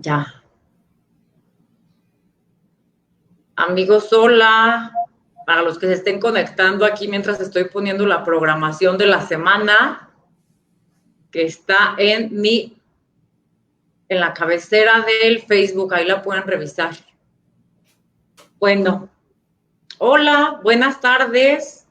Ya. Amigos, hola. Para los que se estén conectando aquí mientras estoy poniendo la programación de la semana, que está en la cabecera del Facebook, ahí la pueden revisar. Bueno, hola, buenas tardes.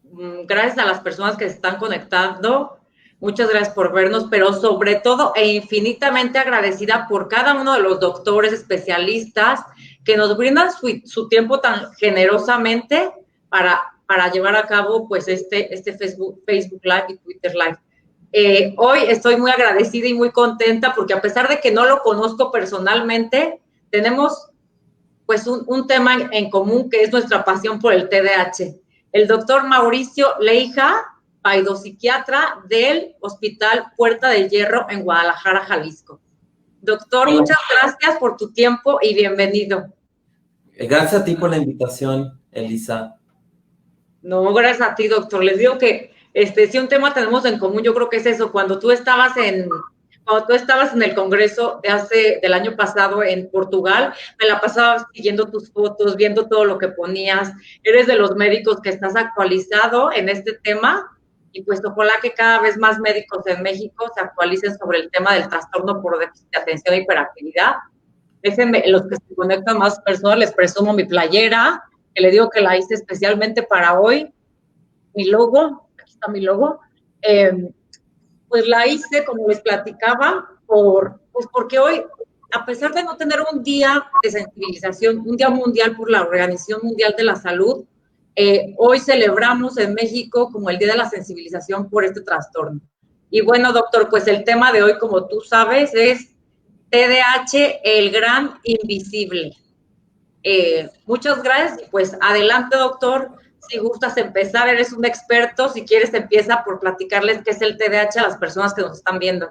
Gracias a las personas que se están conectando. Muchas gracias por vernos, pero sobre todo e infinitamente agradecida por cada uno de los doctores especialistas que nos brindan su tiempo tan generosamente para llevar a cabo pues este Facebook Live y Twitter Live. Hoy estoy muy agradecida y muy contenta porque a pesar de que no lo conozco personalmente, tenemos pues un tema en común que es nuestra pasión por el TDAH. El doctor Mauricio Leija, paidopsiquiatra del Hospital Puerta de Hierro en Guadalajara, Jalisco. Doctor, Hola. muchas gracias por tu tiempo y bienvenido. Gracias a ti por la invitación, Elisa. No, gracias a ti, doctor. Les digo que si un tema tenemos en común, yo creo que es eso. Cuando tú estabas en el congreso del año pasado en Portugal, me la pasaba siguiendo tus fotos, viendo todo lo que ponías. Eres de los médicos que estás actualizado en este tema y pues ojalá que cada vez más médicos en México se actualicen sobre el tema del trastorno por déficit de atención e hiperactividad. Déjenme, los que se conectan más personas, les presumo mi playera, que le digo que la hice especialmente para hoy. Mi logo, aquí está mi logo. Pues la hice, como les platicaba, porque hoy, a pesar de no tener un día de sensibilización, un día mundial por la Organización Mundial de la Salud, hoy celebramos en México como el Día de la Sensibilización por este trastorno. Y bueno, doctor, pues el tema de hoy, como tú sabes, es TDAH, el gran invisible. Muchas gracias. Pues adelante, doctor. Si gustas empezar, eres un experto. Si quieres, empieza por platicarles qué es el TDAH a las personas que nos están viendo.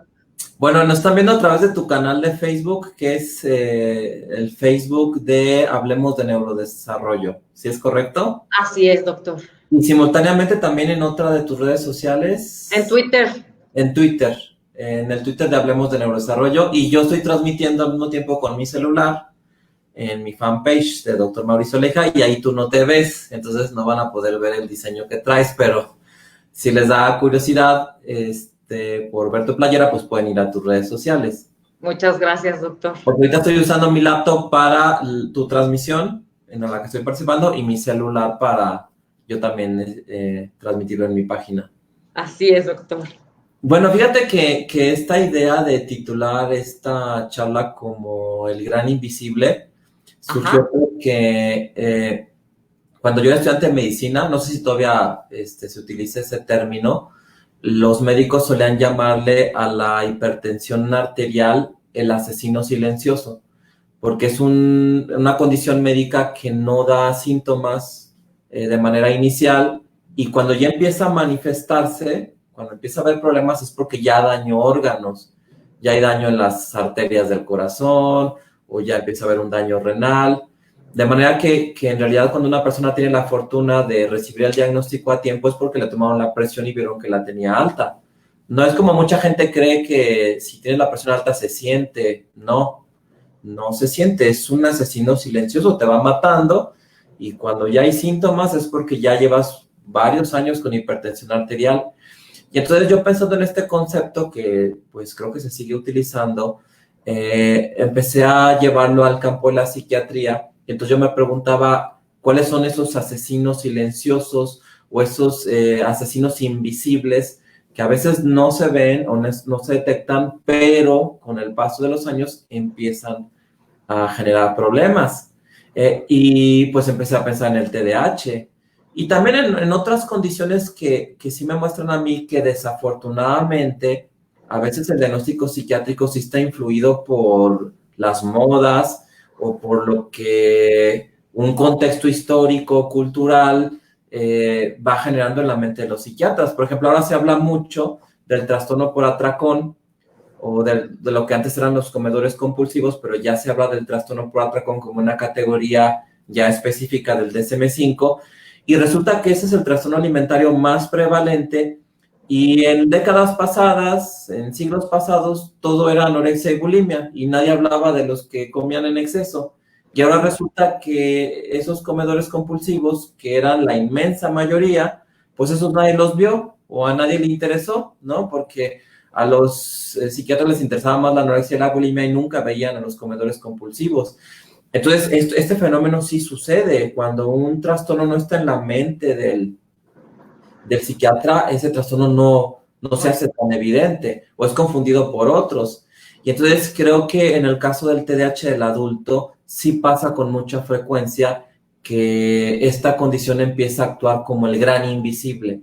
Bueno, nos están viendo a través de tu canal de Facebook, que es el Facebook de Hablemos de Neurodesarrollo. ¿Sí es correcto? Así es, doctor. Y simultáneamente también en otra de tus redes sociales. En Twitter. En Twitter. En el Twitter de Hablemos de Neurodesarrollo. Y yo estoy transmitiendo al mismo tiempo con mi celular en mi fanpage de Dr. Mauricio Leija, y ahí tú no te ves, entonces no van a poder ver el diseño que traes, pero si les da curiosidad por ver tu playera, pues pueden ir a tus redes sociales. Muchas gracias, doctor. Porque ahorita estoy usando mi laptop para tu transmisión en la que estoy participando y mi celular para yo también transmitirlo en mi página. Así es, doctor. Bueno, fíjate que esta idea de titular esta charla como El Gran Invisible surgió porque cuando yo era estudiante de medicina, no sé si todavía se utiliza ese término, los médicos solían llamarle a la hipertensión arterial el asesino silencioso, porque es una condición médica que no da síntomas de manera inicial, y cuando ya empieza a manifestarse, cuando empieza a haber problemas, es porque ya dañó órganos, ya hay daño en las arterias del corazón, o ya empieza a haber un daño renal. De manera que en realidad cuando una persona tiene la fortuna de recibir el diagnóstico a tiempo es porque le tomaron la presión y vieron que la tenía alta. No es como mucha gente cree que si tienes la presión alta se siente. No se siente. Es un asesino silencioso, te va matando, y cuando ya hay síntomas es porque ya llevas varios años con hipertensión arterial. Y entonces yo, pensando en este concepto que pues creo que se sigue utilizando, empecé a llevarlo al campo de la psiquiatría. Entonces yo me preguntaba cuáles son esos asesinos silenciosos o esos asesinos invisibles que a veces no se ven o no se detectan, pero con el paso de los años empiezan a generar problemas. Y pues empecé a pensar en el TDAH y también en otras condiciones que sí me muestran a mí que desafortunadamente a veces el diagnóstico psiquiátrico sí está influido por las modas o por lo que un contexto histórico, cultural, va generando en la mente de los psiquiatras. Por ejemplo, ahora se habla mucho del trastorno por atracón o de lo que antes eran los comedores compulsivos, pero ya se habla del trastorno por atracón como una categoría ya específica del DSM-5, y resulta que ese es el trastorno alimentario más prevalente Y en décadas pasadas, en siglos pasados, todo era anorexia y bulimia y nadie hablaba de los que comían en exceso. Y ahora resulta que esos comedores compulsivos, que eran la inmensa mayoría, pues esos nadie los vio o a nadie le interesó, ¿no? Porque a los psiquiatras les interesaba más la anorexia y la bulimia y nunca veían a los comedores compulsivos. Entonces, este fenómeno sí sucede cuando un trastorno no está en la mente del psiquiatra, ese trastorno no se hace tan evidente o es confundido por otros. Y entonces creo que en el caso del TDAH del adulto sí pasa con mucha frecuencia que esta condición empieza a actuar como el gran invisible.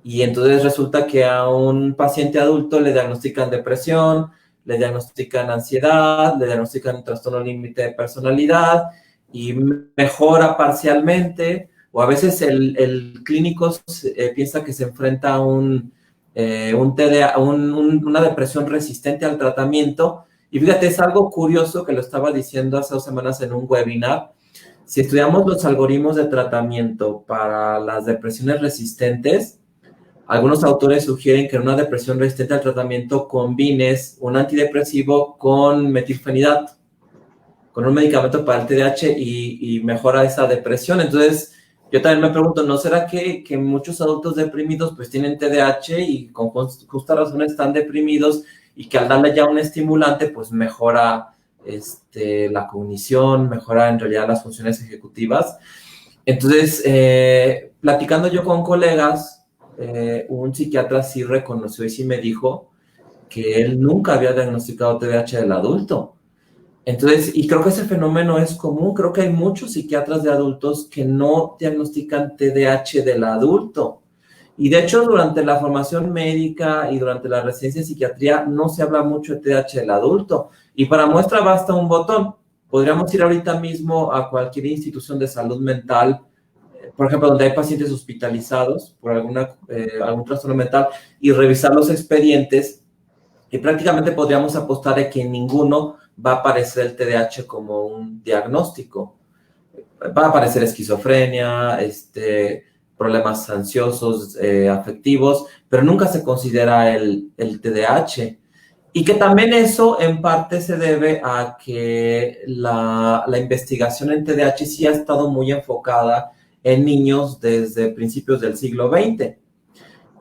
Y entonces resulta que a un paciente adulto le diagnostican depresión, le diagnostican ansiedad, le diagnostican un trastorno límite de personalidad y mejora parcialmente, o a veces el clínico piensa que se enfrenta a una depresión resistente al tratamiento. Y fíjate, es algo curioso que lo estaba diciendo hace 2 semanas en un webinar. Si estudiamos los algoritmos de tratamiento para las depresiones resistentes, algunos autores sugieren que en una depresión resistente al tratamiento combines un antidepresivo con metilfenidato, con un medicamento para el TDAH y mejora esa depresión. Entonces, yo también me pregunto, ¿no será que muchos adultos deprimidos pues tienen TDAH y con justa razón están deprimidos y que al darle ya un estimulante pues mejora la cognición, mejora en realidad las funciones ejecutivas? Entonces, platicando yo con colegas, un psiquiatra sí reconoció y sí me dijo que él nunca había diagnosticado TDAH del adulto. Entonces, y creo que ese fenómeno es común, creo que hay muchos psiquiatras de adultos que no diagnostican TDAH del adulto. Y de hecho, durante la formación médica y durante la residencia en psiquiatría no se habla mucho de TDAH del adulto. Y para muestra basta un botón. Podríamos ir ahorita mismo a cualquier institución de salud mental, por ejemplo, donde hay pacientes hospitalizados por algún trastorno mental y revisar los expedientes y prácticamente podríamos apostar de que en ninguno va a aparecer el TDAH como un diagnóstico. Va a aparecer esquizofrenia, problemas ansiosos, afectivos, pero nunca se considera el TDAH. Y que también eso en parte se debe a que la investigación en TDAH sí ha estado muy enfocada en niños desde principios del siglo XX.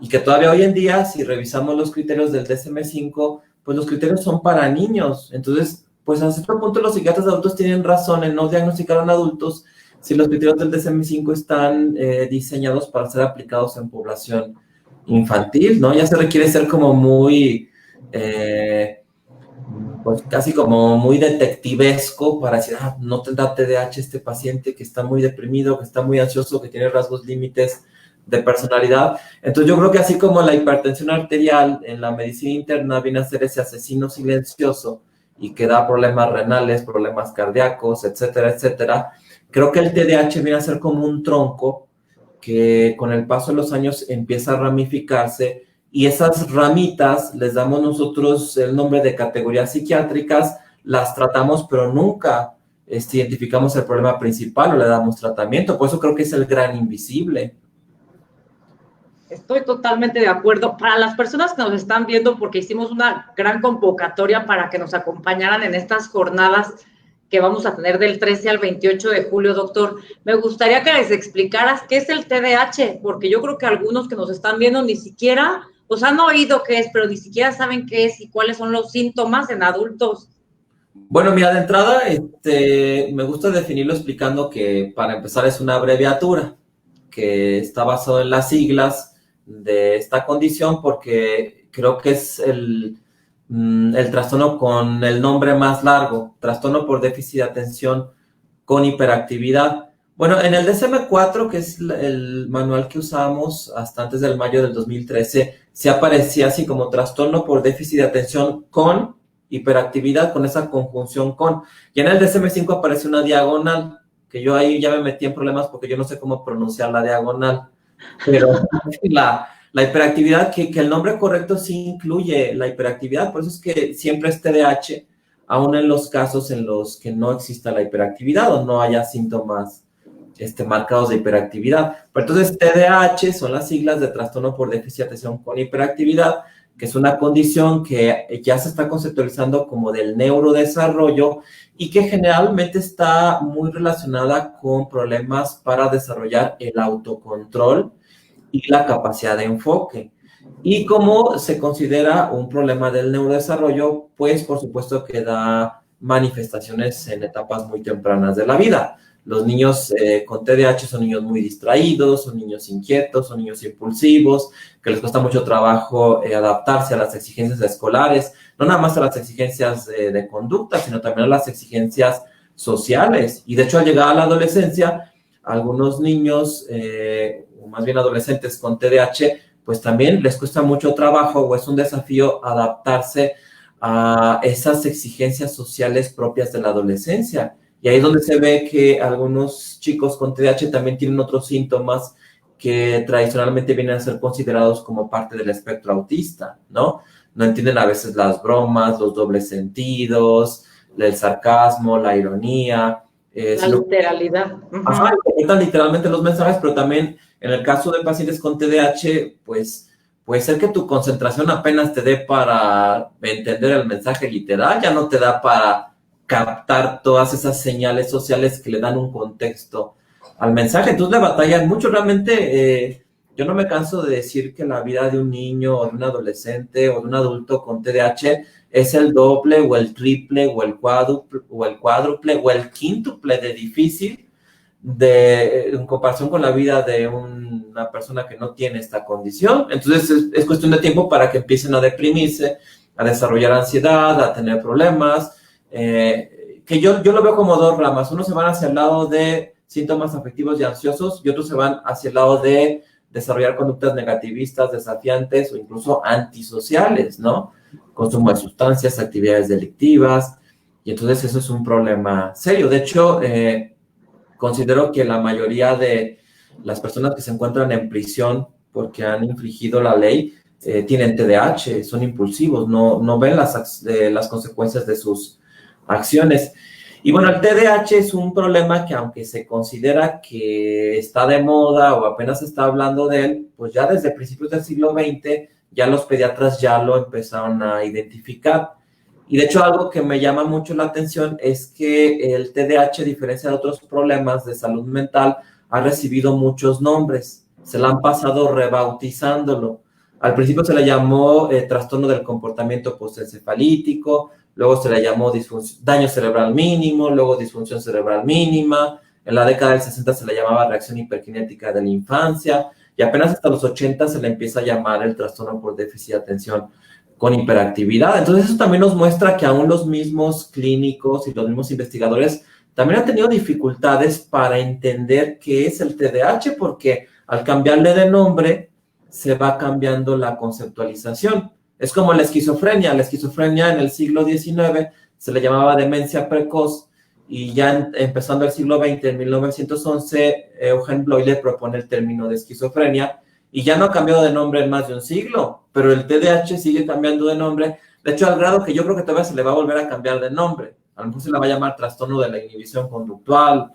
Y que todavía hoy en día, si revisamos los criterios del DSM-5, pues los criterios son para niños. Entonces, pues a cierto punto los psiquiatras de adultos tienen razón en no diagnosticar en adultos si los criterios del DSM-5 están diseñados para ser aplicados en población infantil, ¿no? Ya se requiere ser como muy, pues casi como muy detectivesco para decir, no tendrá TDAH este paciente que está muy deprimido, que está muy ansioso, que tiene rasgos límites de personalidad. Entonces yo creo que así como la hipertensión arterial en la medicina interna viene a ser ese asesino silencioso y que da problemas renales, problemas cardíacos, etcétera, etcétera, creo que el TDAH viene a ser como un tronco que con el paso de los años empieza a ramificarse y esas ramitas les damos nosotros el nombre de categorías psiquiátricas, las tratamos pero nunca identificamos el problema principal o le damos tratamiento. Por eso creo que es el gran invisible. Estoy totalmente de acuerdo. Para las personas que nos están viendo, porque hicimos una gran convocatoria para que nos acompañaran en estas jornadas que vamos a tener del 13 al 28 de julio, doctor, me gustaría que les explicaras qué es el TDAH, porque yo creo que algunos que nos están viendo ni siquiera, pues han oído qué es, pero ni siquiera saben qué es y cuáles son los síntomas en adultos. Bueno, mira, de entrada, me gusta definirlo explicando que para empezar es una abreviatura que está basado en las siglas de esta condición porque creo que es el trastorno con el nombre más largo, trastorno por déficit de atención con hiperactividad. Bueno, en el DSM-4, que es el manual que usamos hasta antes del mayo del 2013, se aparecía así como trastorno por déficit de atención con hiperactividad, con esa conjunción con. Y en el DSM-5 aparece una diagonal, que yo ahí ya me metí en problemas porque yo no sé cómo pronunciar la diagonal. Pero la hiperactividad, que el nombre correcto sí incluye la hiperactividad, por eso es que siempre es TDAH, aún en los casos en los que no exista la hiperactividad o no haya síntomas marcados de hiperactividad. Pero entonces TDAH son las siglas de trastorno por déficit de atención con hiperactividad, que es una condición que ya se está conceptualizando como del neurodesarrollo y que generalmente está muy relacionada con problemas para desarrollar el autocontrol y la capacidad de enfoque. Y como se considera un problema del neurodesarrollo, pues por supuesto que da manifestaciones en etapas muy tempranas de la vida. Los niños con TDAH son niños muy distraídos, son niños inquietos, son niños impulsivos, que les cuesta mucho trabajo adaptarse a las exigencias escolares, no nada más a las exigencias de conducta, sino también a las exigencias sociales. Y de hecho, al llegar a la adolescencia, algunos niños, o más bien adolescentes con TDAH, pues también les cuesta mucho trabajo o es un desafío adaptarse a esas exigencias sociales propias de la adolescencia. Y ahí es donde se ve que algunos chicos con TDAH también tienen otros síntomas que tradicionalmente vienen a ser considerados como parte del espectro autista, ¿no? No entienden a veces las bromas, los dobles sentidos, el sarcasmo, la ironía. La literalidad. Ajá, interpretan literalmente los mensajes, pero también en el caso de pacientes con TDAH, pues puede ser que tu concentración apenas te dé para entender el mensaje literal, ya no te da para captar todas esas señales sociales que le dan un contexto al mensaje. Entonces le batallan mucho. Realmente yo no me canso de decir que la vida de un niño o de un adolescente o de un adulto con TDAH es el doble o el triple o el cuádruple o el quíntuple de difícil en comparación con la vida de una persona que no tiene esta condición. Entonces es cuestión de tiempo para que empiecen a deprimirse, a desarrollar ansiedad, a tener problemas, que yo lo veo como dos ramas. Unos se van hacia el lado de síntomas afectivos y ansiosos y otros se van hacia el lado de desarrollar conductas negativistas, desafiantes o incluso antisociales, ¿no? Consumo de sustancias, actividades delictivas, y entonces eso es un problema serio. De hecho, considero que la mayoría de las personas que se encuentran en prisión porque han infringido la ley tienen TDAH, son impulsivos, no ven las consecuencias de sus acciones. Y bueno, el TDAH es un problema que aunque se considera que está de moda o apenas se está hablando de él, pues ya desde principios del siglo XX ya los pediatras ya lo empezaron a identificar. Y de hecho algo que me llama mucho la atención es que el TDAH, a diferencia de otros problemas de salud mental, ha recibido muchos nombres. Se la han pasado rebautizándolo. Al principio se le llamó trastorno del comportamiento postencefalítico, luego se le llamó daño cerebral mínimo, luego disfunción cerebral mínima. En la década del 60 se le llamaba reacción hiperkinética de la infancia y apenas hasta los 80 se le empieza a llamar el trastorno por déficit de atención con hiperactividad. Entonces eso también nos muestra que aún los mismos clínicos y los mismos investigadores también han tenido dificultades para entender qué es el TDAH, porque al cambiarle de nombre se va cambiando la conceptualización. Es como la esquizofrenia. La esquizofrenia en el siglo XIX se le llamaba demencia precoz y ya empezando el siglo XX, en 1911, Eugen Bleuler propone el término de esquizofrenia y ya no ha cambiado de nombre en más de un siglo, pero el TDAH sigue cambiando de nombre, de hecho al grado que yo creo que todavía se le va a volver a cambiar de nombre. A lo mejor se le va a llamar trastorno de la inhibición conductual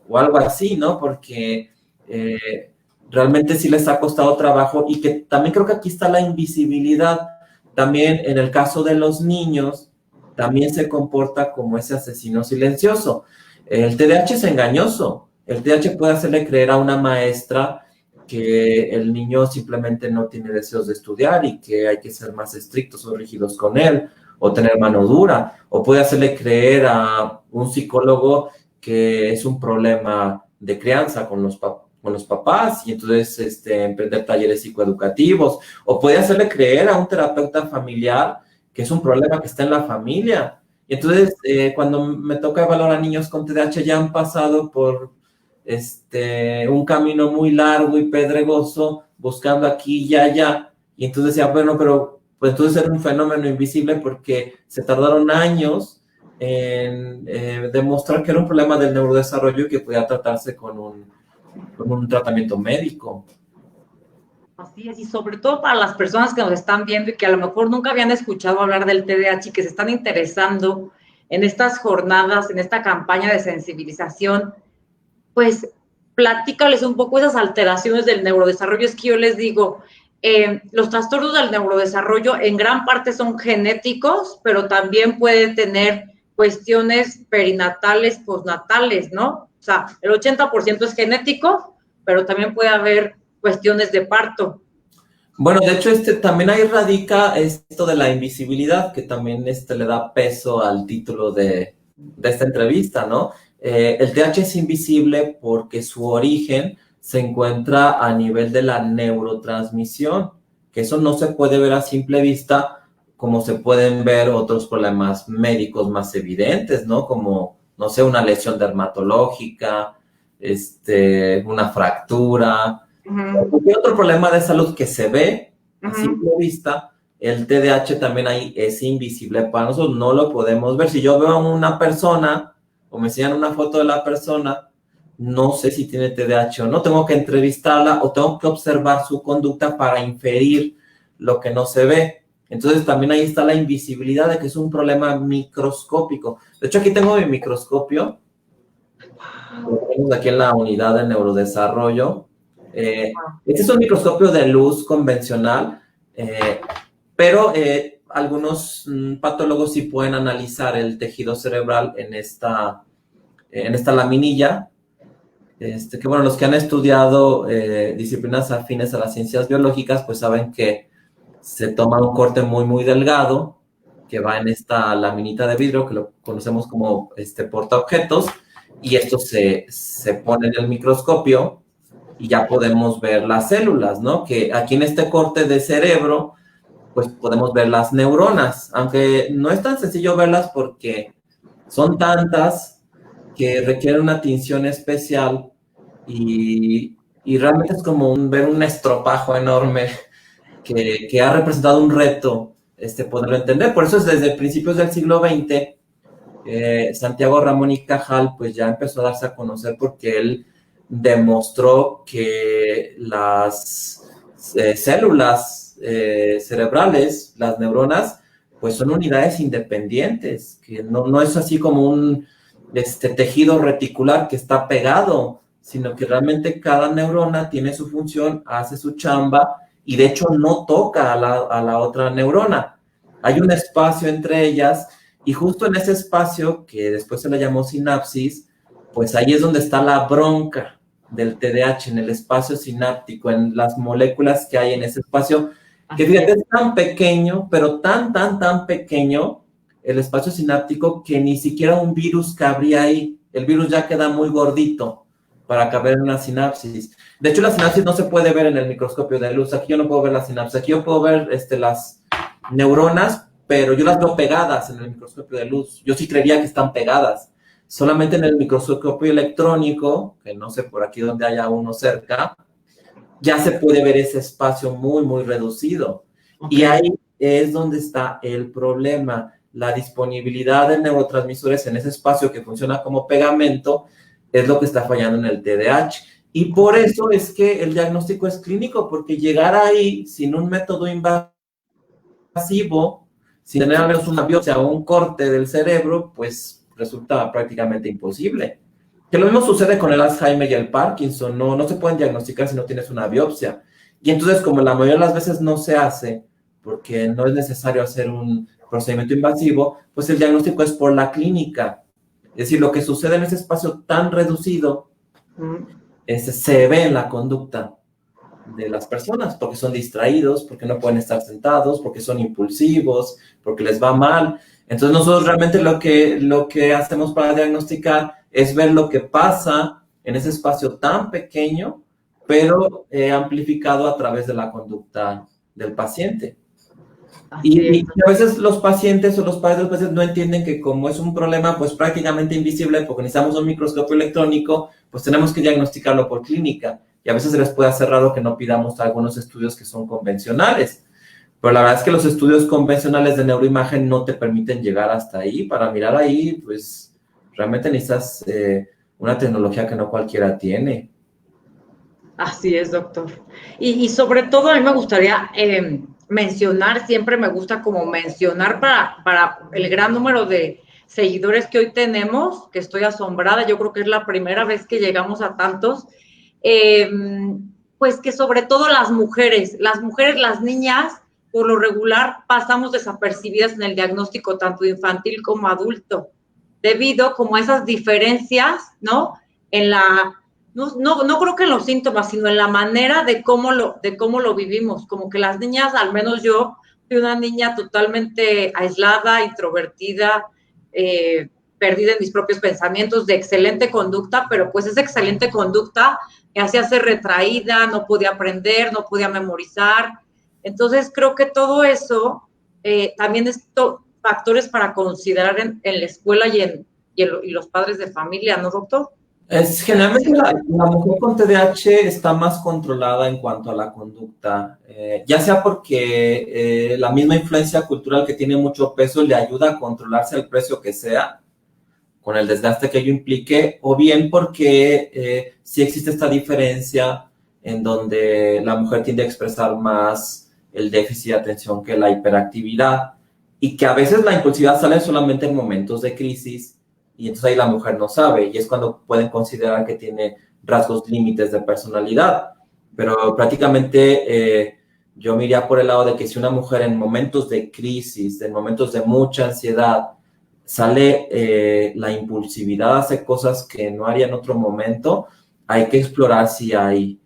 o algo así, ¿no? Porque realmente sí les ha costado trabajo y que también creo que aquí está la invisibilidad. También en el caso de los niños, también se comporta como ese asesino silencioso. El TDAH es engañoso. El TDAH puede hacerle creer a una maestra que el niño simplemente no tiene deseos de estudiar y que hay que ser más estrictos o rígidos con él, o tener mano dura, o puede hacerle creer a un psicólogo que es un problema de crianza con los papás y entonces emprender talleres psicoeducativos, o puede hacerle creer a un terapeuta familiar que es un problema que está en la familia. Y entonces cuando me toca evaluar a niños con TDAH ya han pasado por un camino muy largo y pedregoso, buscando aquí y allá, y entonces decía, bueno, pero pues entonces era un fenómeno invisible porque se tardaron años en demostrar que era un problema del neurodesarrollo y que podía tratarse con un tratamiento médico. Así es, y sobre todo para las personas que nos están viendo y que a lo mejor nunca habían escuchado hablar del TDAH y que se están interesando en estas jornadas, en esta campaña de sensibilización, pues platícales un poco esas alteraciones del neurodesarrollo. Es que yo les digo, los trastornos del neurodesarrollo en gran parte son genéticos, pero también puede tener cuestiones perinatales, postnatales, ¿no? O sea, el 80% es genético, pero también puede haber cuestiones de parto. Bueno, de hecho, también ahí radica esto de la invisibilidad, que también le da peso al título de esta entrevista, ¿no? El TH es invisible porque su origen se encuentra a nivel de la neurotransmisión, que eso no se puede ver a simple vista, como se pueden ver otros problemas médicos más evidentes, ¿no? Como, no sé, una lesión dermatológica, una fractura, cualquier otro problema de salud que se ve a simple vista. El TDAH también ahí es invisible para nosotros, no lo podemos ver. Si yo veo a una persona o me enseñan una foto de la persona, no sé si tiene TDAH o no, tengo que entrevistarla o tengo que observar su conducta para inferir lo que no se ve. Entonces también ahí está la invisibilidad de que es un problema microscópico. De hecho, aquí tengo mi microscopio, lo tenemos aquí en la unidad de neurodesarrollo. Este es un microscopio de luz convencional, pero algunos patólogos sí pueden analizar el tejido cerebral en esta laminilla, que bueno, los que han estudiado disciplinas afines a las ciencias biológicas, pues saben que se toma un corte muy, muy delgado, que va en esta laminita de vidrio, que lo conocemos como portaobjetos, y esto se pone en el microscopio, y ya podemos ver las células, ¿no? Que aquí en este corte de cerebro, pues podemos ver las neuronas, aunque no es tan sencillo verlas porque son tantas que requieren una tinción especial y realmente es como ver un estropajo enorme que ha representado un reto poderlo entender. Por eso es desde principios del siglo XX, Santiago Ramón y Cajal pues ya empezó a darse a conocer porque él demostró que las células cerebrales, las neuronas, pues son unidades independientes, que no es así como un tejido reticular que está pegado, sino que realmente cada neurona tiene su función, hace su chamba y de hecho no toca a la otra neurona. Hay un espacio entre ellas y justo en ese espacio, que después se le llamó sinapsis, pues ahí es donde está la bronca del TDAH, en el espacio sináptico, en las moléculas que hay en ese espacio, que fíjate, es tan pequeño, pero tan pequeño el espacio sináptico que ni siquiera un virus cabría ahí. El virus ya queda muy gordito para caber en una sinapsis. De hecho, la sinapsis no se puede ver en el microscopio de luz. Aquí yo no puedo ver la sinapsis. Aquí yo puedo ver las neuronas, pero yo las veo pegadas en el microscopio de luz. Yo sí creería que están pegadas. Solamente en el microscopio electrónico, que no sé por aquí donde haya uno cerca, ya se puede ver ese espacio muy, muy reducido. Okay. Y ahí es donde está el problema. La disponibilidad de neurotransmisores en ese espacio que funciona como pegamento es lo que está fallando en el TDAH. Y por eso es que el diagnóstico es clínico, porque llegar ahí sin un método invasivo, sin tener al menos una biopsia o un corte del cerebro, pues resulta prácticamente imposible. Que lo mismo sucede con el Alzheimer y el Parkinson, no se pueden diagnosticar si no tienes una biopsia. Y entonces, como la mayoría de las veces no se hace, porque no es necesario hacer un procedimiento invasivo, pues el diagnóstico es por la clínica. Es decir, lo que sucede en ese espacio tan reducido se ve en la conducta de las personas, porque son distraídos, porque no pueden estar sentados, porque son impulsivos, porque les va mal. Entonces nosotros realmente lo que hacemos para diagnosticar es ver lo que pasa en ese espacio tan pequeño, pero amplificado a través de la conducta del paciente. Y a veces los pacientes o los padres de los pacientes no entienden que como es un problema pues prácticamente invisible, porque necesitamos un microscopio electrónico, pues tenemos que diagnosticarlo por clínica. Y a veces se les puede hacer raro que no pidamos algunos estudios que son convencionales. Pero la verdad es que los estudios convencionales de neuroimagen no te permiten llegar hasta ahí. Para mirar ahí, pues realmente necesitas una tecnología que no cualquiera tiene. Así es, doctor. Y sobre todo a mí me gustaría mencionar, siempre me gusta como mencionar para el gran número de seguidores que hoy tenemos, que estoy asombrada, yo creo que es la primera vez que llegamos a tantos, eh, pues que sobre todo las mujeres, las niñas, por lo regular, pasamos desapercibidas en el diagnóstico tanto infantil como adulto, debido como a esas diferencias, ¿no? En la, no creo que en los síntomas, sino en la manera de cómo lo vivimos. Como que las niñas, al menos yo, fui una niña totalmente aislada, introvertida, perdida en mis propios pensamientos, de excelente conducta, pero pues esa excelente conducta me hacía ser retraída, no podía aprender, no podía memorizar. Entonces creo que todo eso también es factores para considerar en la escuela y los padres de familia, ¿no, doctor? Generalmente la mujer con TDAH está más controlada en cuanto a la conducta, ya sea porque la misma influencia cultural que tiene mucho peso le ayuda a controlarse al precio que sea, con el desgaste que ello implique, o bien porque sí existe esta diferencia en donde la mujer tiende a expresar más el déficit de atención que la hiperactividad, y que a veces la impulsividad sale solamente en momentos de crisis, y entonces ahí la mujer no sabe, y es cuando pueden considerar que tiene rasgos límites de personalidad. Pero prácticamente yo me iría por el lado de que si una mujer en momentos de crisis, en momentos de mucha ansiedad, sale la impulsividad, hace cosas que no haría en otro momento, hay que explorar si hay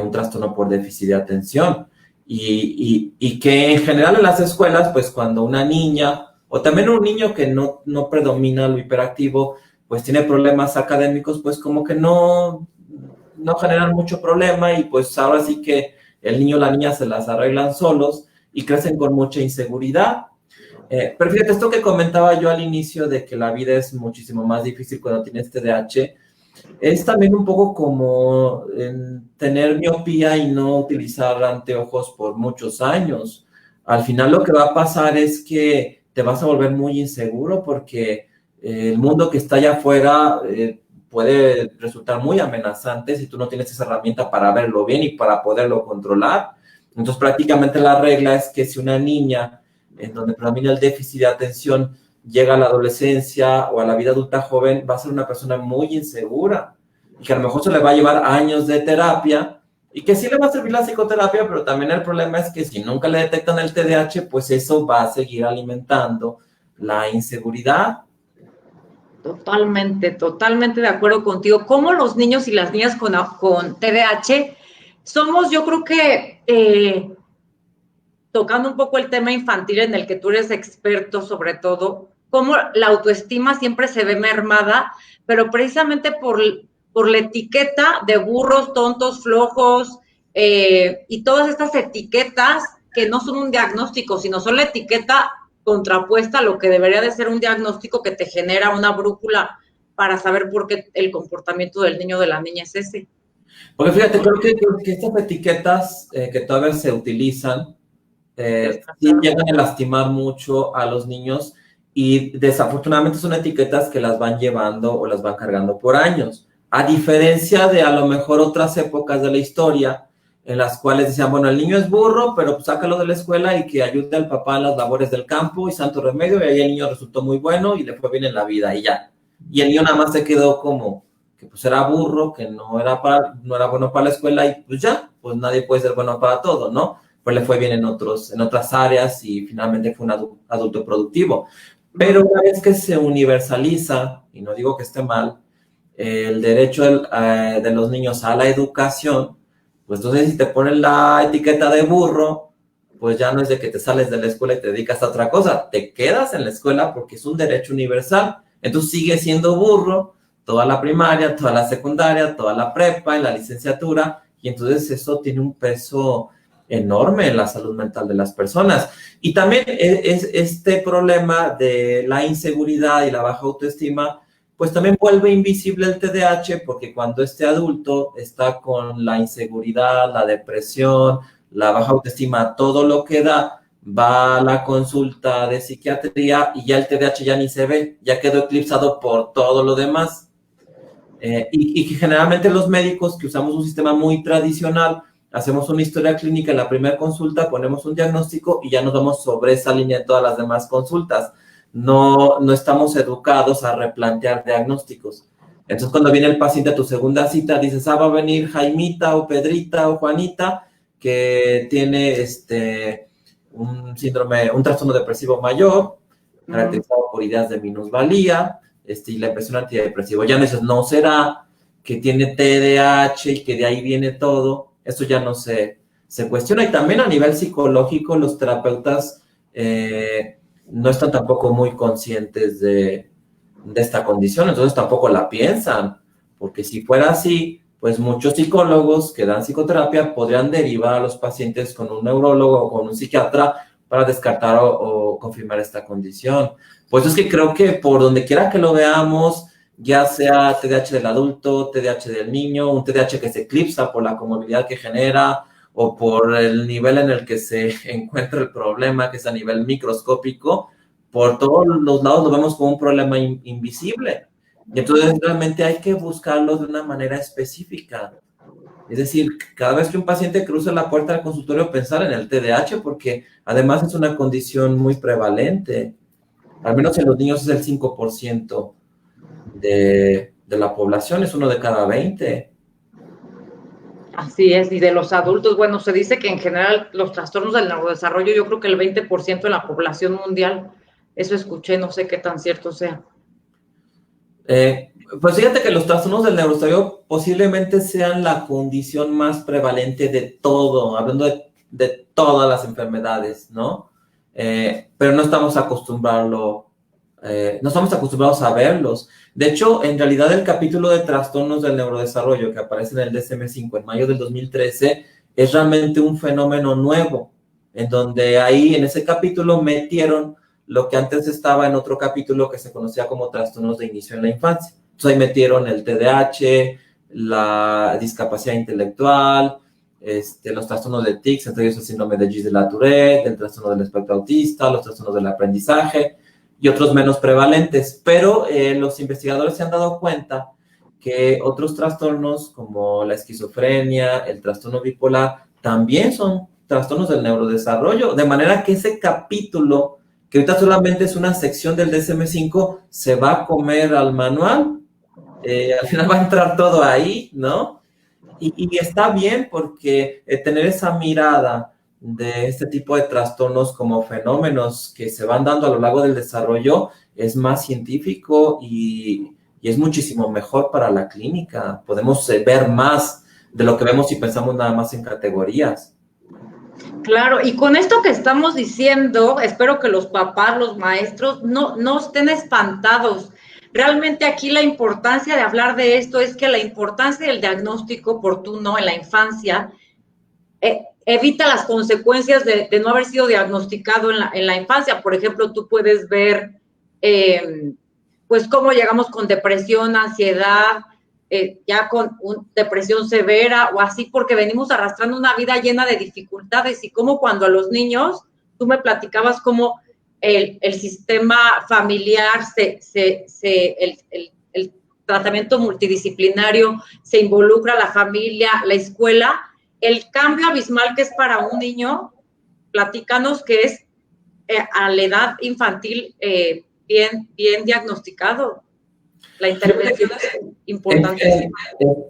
un trastorno por déficit de atención. Y que en general en las escuelas, pues cuando una niña o también un niño que no predomina lo hiperactivo, pues tiene problemas académicos, pues como que no generan mucho problema, y pues ahora sí que el niño o la niña se las arreglan solos y crecen con mucha inseguridad. Pero fíjate, esto que comentaba yo al inicio de que la vida es muchísimo más difícil cuando tienes TDAH, es también un poco como tener miopía y no utilizar anteojos por muchos años. Al final lo que va a pasar es que te vas a volver muy inseguro, porque el mundo que está allá afuera puede resultar muy amenazante si tú no tienes esa herramienta para verlo bien y para poderlo controlar. Entonces prácticamente la regla es que si una niña en donde predomina el déficit de atención llega a la adolescencia o a la vida adulta joven, va a ser una persona muy insegura, y que a lo mejor se le va a llevar años de terapia, y que sí le va a servir la psicoterapia, pero también el problema es que si nunca le detectan el TDAH, pues eso va a seguir alimentando la inseguridad. Totalmente de acuerdo contigo. Cómo los niños y las niñas con TDAH somos, yo creo que, tocando un poco el tema infantil en el que tú eres experto sobre todo, cómo la autoestima siempre se ve mermada, pero precisamente por la etiqueta de burros, tontos, flojos, y todas estas etiquetas que no son un diagnóstico, sino son la etiqueta contrapuesta a lo que debería de ser un diagnóstico que te genera una brújula para saber por qué el comportamiento del niño o de la niña es ese. Porque fíjate, creo que estas etiquetas que todavía se utilizan sí llegan a lastimar mucho a los niños, y desafortunadamente son etiquetas que las van llevando o las van cargando por años, a diferencia de a lo mejor otras épocas de la historia en las cuales decían, bueno, el niño es burro, pero pues sácalo de la escuela y que ayude al papá en las labores del campo y santo remedio, y ahí el niño resultó muy bueno y le fue bien en la vida y ya. Y el niño nada más se quedó como que pues era burro, que no era bueno para la escuela, y pues ya, pues nadie puede ser bueno para todo, ¿no? Pues le fue bien en otras áreas y finalmente fue un adulto productivo. Pero una vez que se universaliza, y no digo que esté mal, el derecho de los niños a la educación, pues entonces si te ponen la etiqueta de burro, pues ya no es de que te sales de la escuela y te dedicas a otra cosa, te quedas en la escuela porque es un derecho universal. Entonces sigues siendo burro toda la primaria, toda la secundaria, toda la prepa, en la licenciatura, y entonces eso tiene un peso enorme en la salud mental de las personas. Y también es este problema de la inseguridad y la baja autoestima, pues también vuelve invisible el TDAH, porque cuando este adulto está con la inseguridad, la depresión, la baja autoestima, todo lo que da, va a la consulta de psiquiatría y ya el TDAH ya ni se ve, ya quedó eclipsado por todo lo demás. Y que generalmente los médicos que usamos un sistema muy tradicional, hacemos una historia clínica en la primera consulta, ponemos un diagnóstico y ya nos vamos sobre esa línea de todas las demás consultas. No estamos educados a replantear diagnósticos. Entonces, cuando viene el paciente a tu segunda cita, dices, va a venir Jaimita o Pedrita o Juanita, que tiene un síndrome, un trastorno depresivo mayor, caracterizado por ideas de minusvalía, y la impresión antidepresivo. Ya no dices, no será que tiene TDAH y que de ahí viene todo. Eso ya no se cuestiona. Y también a nivel psicológico, los terapeutas no están tampoco muy conscientes de esta condición, entonces tampoco la piensan, porque si fuera así, pues muchos psicólogos que dan psicoterapia podrían derivar a los pacientes con un neurólogo o con un psiquiatra para descartar o confirmar esta condición. Pues es que creo que por donde quiera que lo veamos, ya sea TDAH del adulto, TDAH del niño, un TDAH que se eclipsa por la comorbilidad que genera o por el nivel en el que se encuentra el problema, que es a nivel microscópico, por todos los lados lo vemos como un problema invisible. Y entonces realmente hay que buscarlo de una manera específica. Es decir, cada vez que un paciente cruza la puerta del consultorio, pensar en el TDAH, porque además es una condición muy prevalente. Al menos en los niños es el 5% de la población, es 1 de cada 20. Así es, y de los adultos, bueno, se dice que en general los trastornos del neurodesarrollo, yo creo que el 20% de la población mundial, eso escuché, no sé qué tan cierto sea. Pues fíjate que los trastornos del neurodesarrollo posiblemente sean la condición más prevalente de todo, hablando de todas las enfermedades, ¿no? Pero no estamos acostumbrados a verlos. De hecho, en realidad el capítulo de trastornos del neurodesarrollo que aparece en el DSM-5 en mayo del 2013 es realmente un fenómeno nuevo, en donde ahí en ese capítulo metieron lo que antes estaba en otro capítulo que se conocía como trastornos de inicio en la infancia. Entonces ahí metieron el TDAH, la discapacidad intelectual, los trastornos de tics, entre ellos el síndrome de Gilles de la Tourette, el trastorno del espectro autista, los trastornos del aprendizaje y otros menos prevalentes. Pero los investigadores se han dado cuenta que otros trastornos como la esquizofrenia, el trastorno bipolar, también son trastornos del neurodesarrollo, de manera que ese capítulo, que ahorita solamente es una sección del DSM-5, se va a comer al manual, al final va a entrar todo ahí, ¿no? Y está bien porque tener esa mirada de este tipo de trastornos como fenómenos que se van dando a lo largo del desarrollo es más científico y es muchísimo mejor para la clínica. Podemos ver más de lo que vemos si pensamos nada más en categorías. Claro, y con esto que estamos diciendo, espero que los papás, los maestros, no estén espantados. Realmente aquí la importancia de hablar de esto es que la importancia del diagnóstico oportuno en la infancia evita las consecuencias de no haber sido diagnosticado en la infancia. Por ejemplo, tú puedes ver pues cómo llegamos con depresión, ansiedad, ya con depresión severa o así, porque venimos arrastrando una vida llena de dificultades y como cuando a los niños, tú me platicabas cómo el sistema familiar, el tratamiento multidisciplinario, se involucra a la familia, la escuela, el cambio abismal que es para un niño, platícanos que es a la edad infantil bien diagnosticado. La intervención es importante.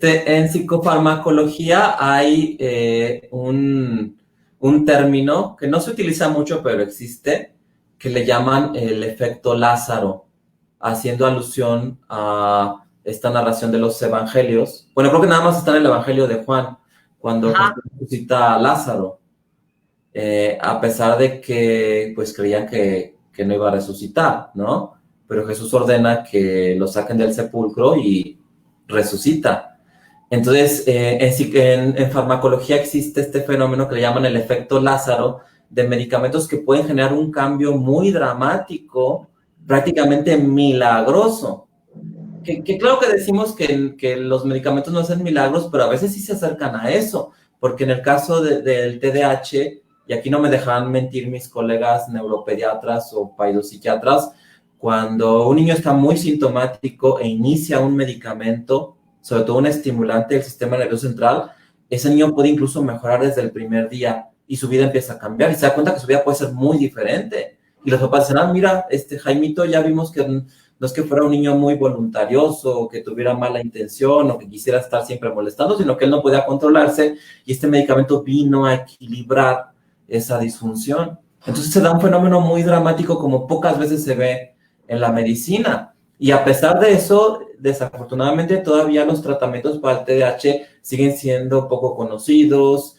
En psicofarmacología hay un término que no se utiliza mucho, pero existe, que le llaman el efecto Lázaro, haciendo alusión a esta narración de los evangelios. Bueno, creo que nada más está en el evangelio de Juan, cuando Jesús resucita a Lázaro, a pesar de que pues creían que no iba a resucitar, ¿no? Pero Jesús ordena que lo saquen del sepulcro y resucita. Entonces, en farmacología existe este fenómeno que le llaman el efecto Lázaro, de medicamentos que pueden generar un cambio muy dramático, prácticamente milagroso. Que claro que decimos que los medicamentos no hacen milagros, pero a veces sí se acercan a eso, porque en el caso del TDAH, y aquí no me dejarán mentir mis colegas neuropediatras o paidopsiquiatras, cuando un niño está muy sintomático e inicia un medicamento, sobre todo un estimulante del sistema nervioso central, ese niño puede incluso mejorar desde el primer día y su vida empieza a cambiar y se da cuenta que su vida puede ser muy diferente. Y los papás dicen, mira, Jaimito ya vimos que no es que fuera un niño muy voluntarioso, o que tuviera mala intención, o que quisiera estar siempre molestando, sino que él no podía controlarse, y este medicamento vino a equilibrar esa disfunción. Entonces se da un fenómeno muy dramático como pocas veces se ve en la medicina. Y a pesar de eso, desafortunadamente todavía los tratamientos para el TDAH siguen siendo poco conocidos,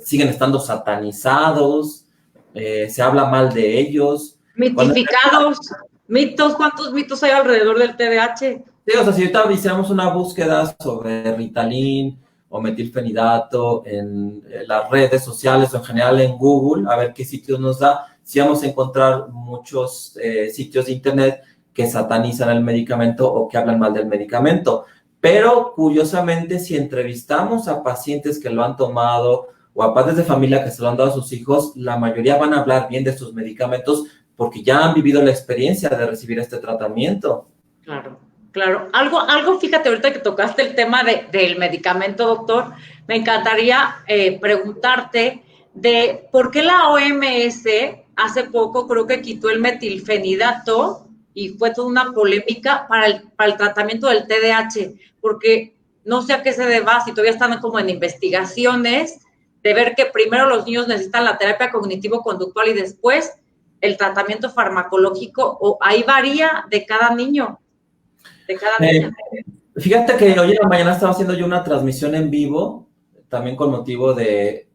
siguen estando satanizados, se habla mal de ellos. Mitificados, mitos, ¿cuántos mitos hay alrededor del TDAH? Sí, o sea, si ahorita hiciéramos una búsqueda sobre Ritalin o metilfenidato en las redes sociales o en general en Google, a ver qué sitios nos da, sí vamos a encontrar muchos sitios de internet que satanizan el medicamento o que hablan mal del medicamento. Pero, curiosamente, si entrevistamos a pacientes que lo han tomado o a padres de familia que se lo han dado a sus hijos, la mayoría van a hablar bien de sus medicamentos porque ya han vivido la experiencia de recibir este tratamiento. Claro, claro. Algo, fíjate, ahorita que tocaste el tema del medicamento, doctor, me encantaría preguntarte de por qué la OMS hace poco creo que quitó el metilfenidato y fue toda una polémica para el tratamiento del TDAH, porque no sé a qué se deba, si todavía están como en investigaciones, de ver que primero los niños necesitan la terapia cognitivo-conductual y después el tratamiento farmacológico, o ahí varía de cada niño, de cada niña. Fíjate que hoy en la mañana estaba haciendo yo una transmisión en vivo, también con motivo del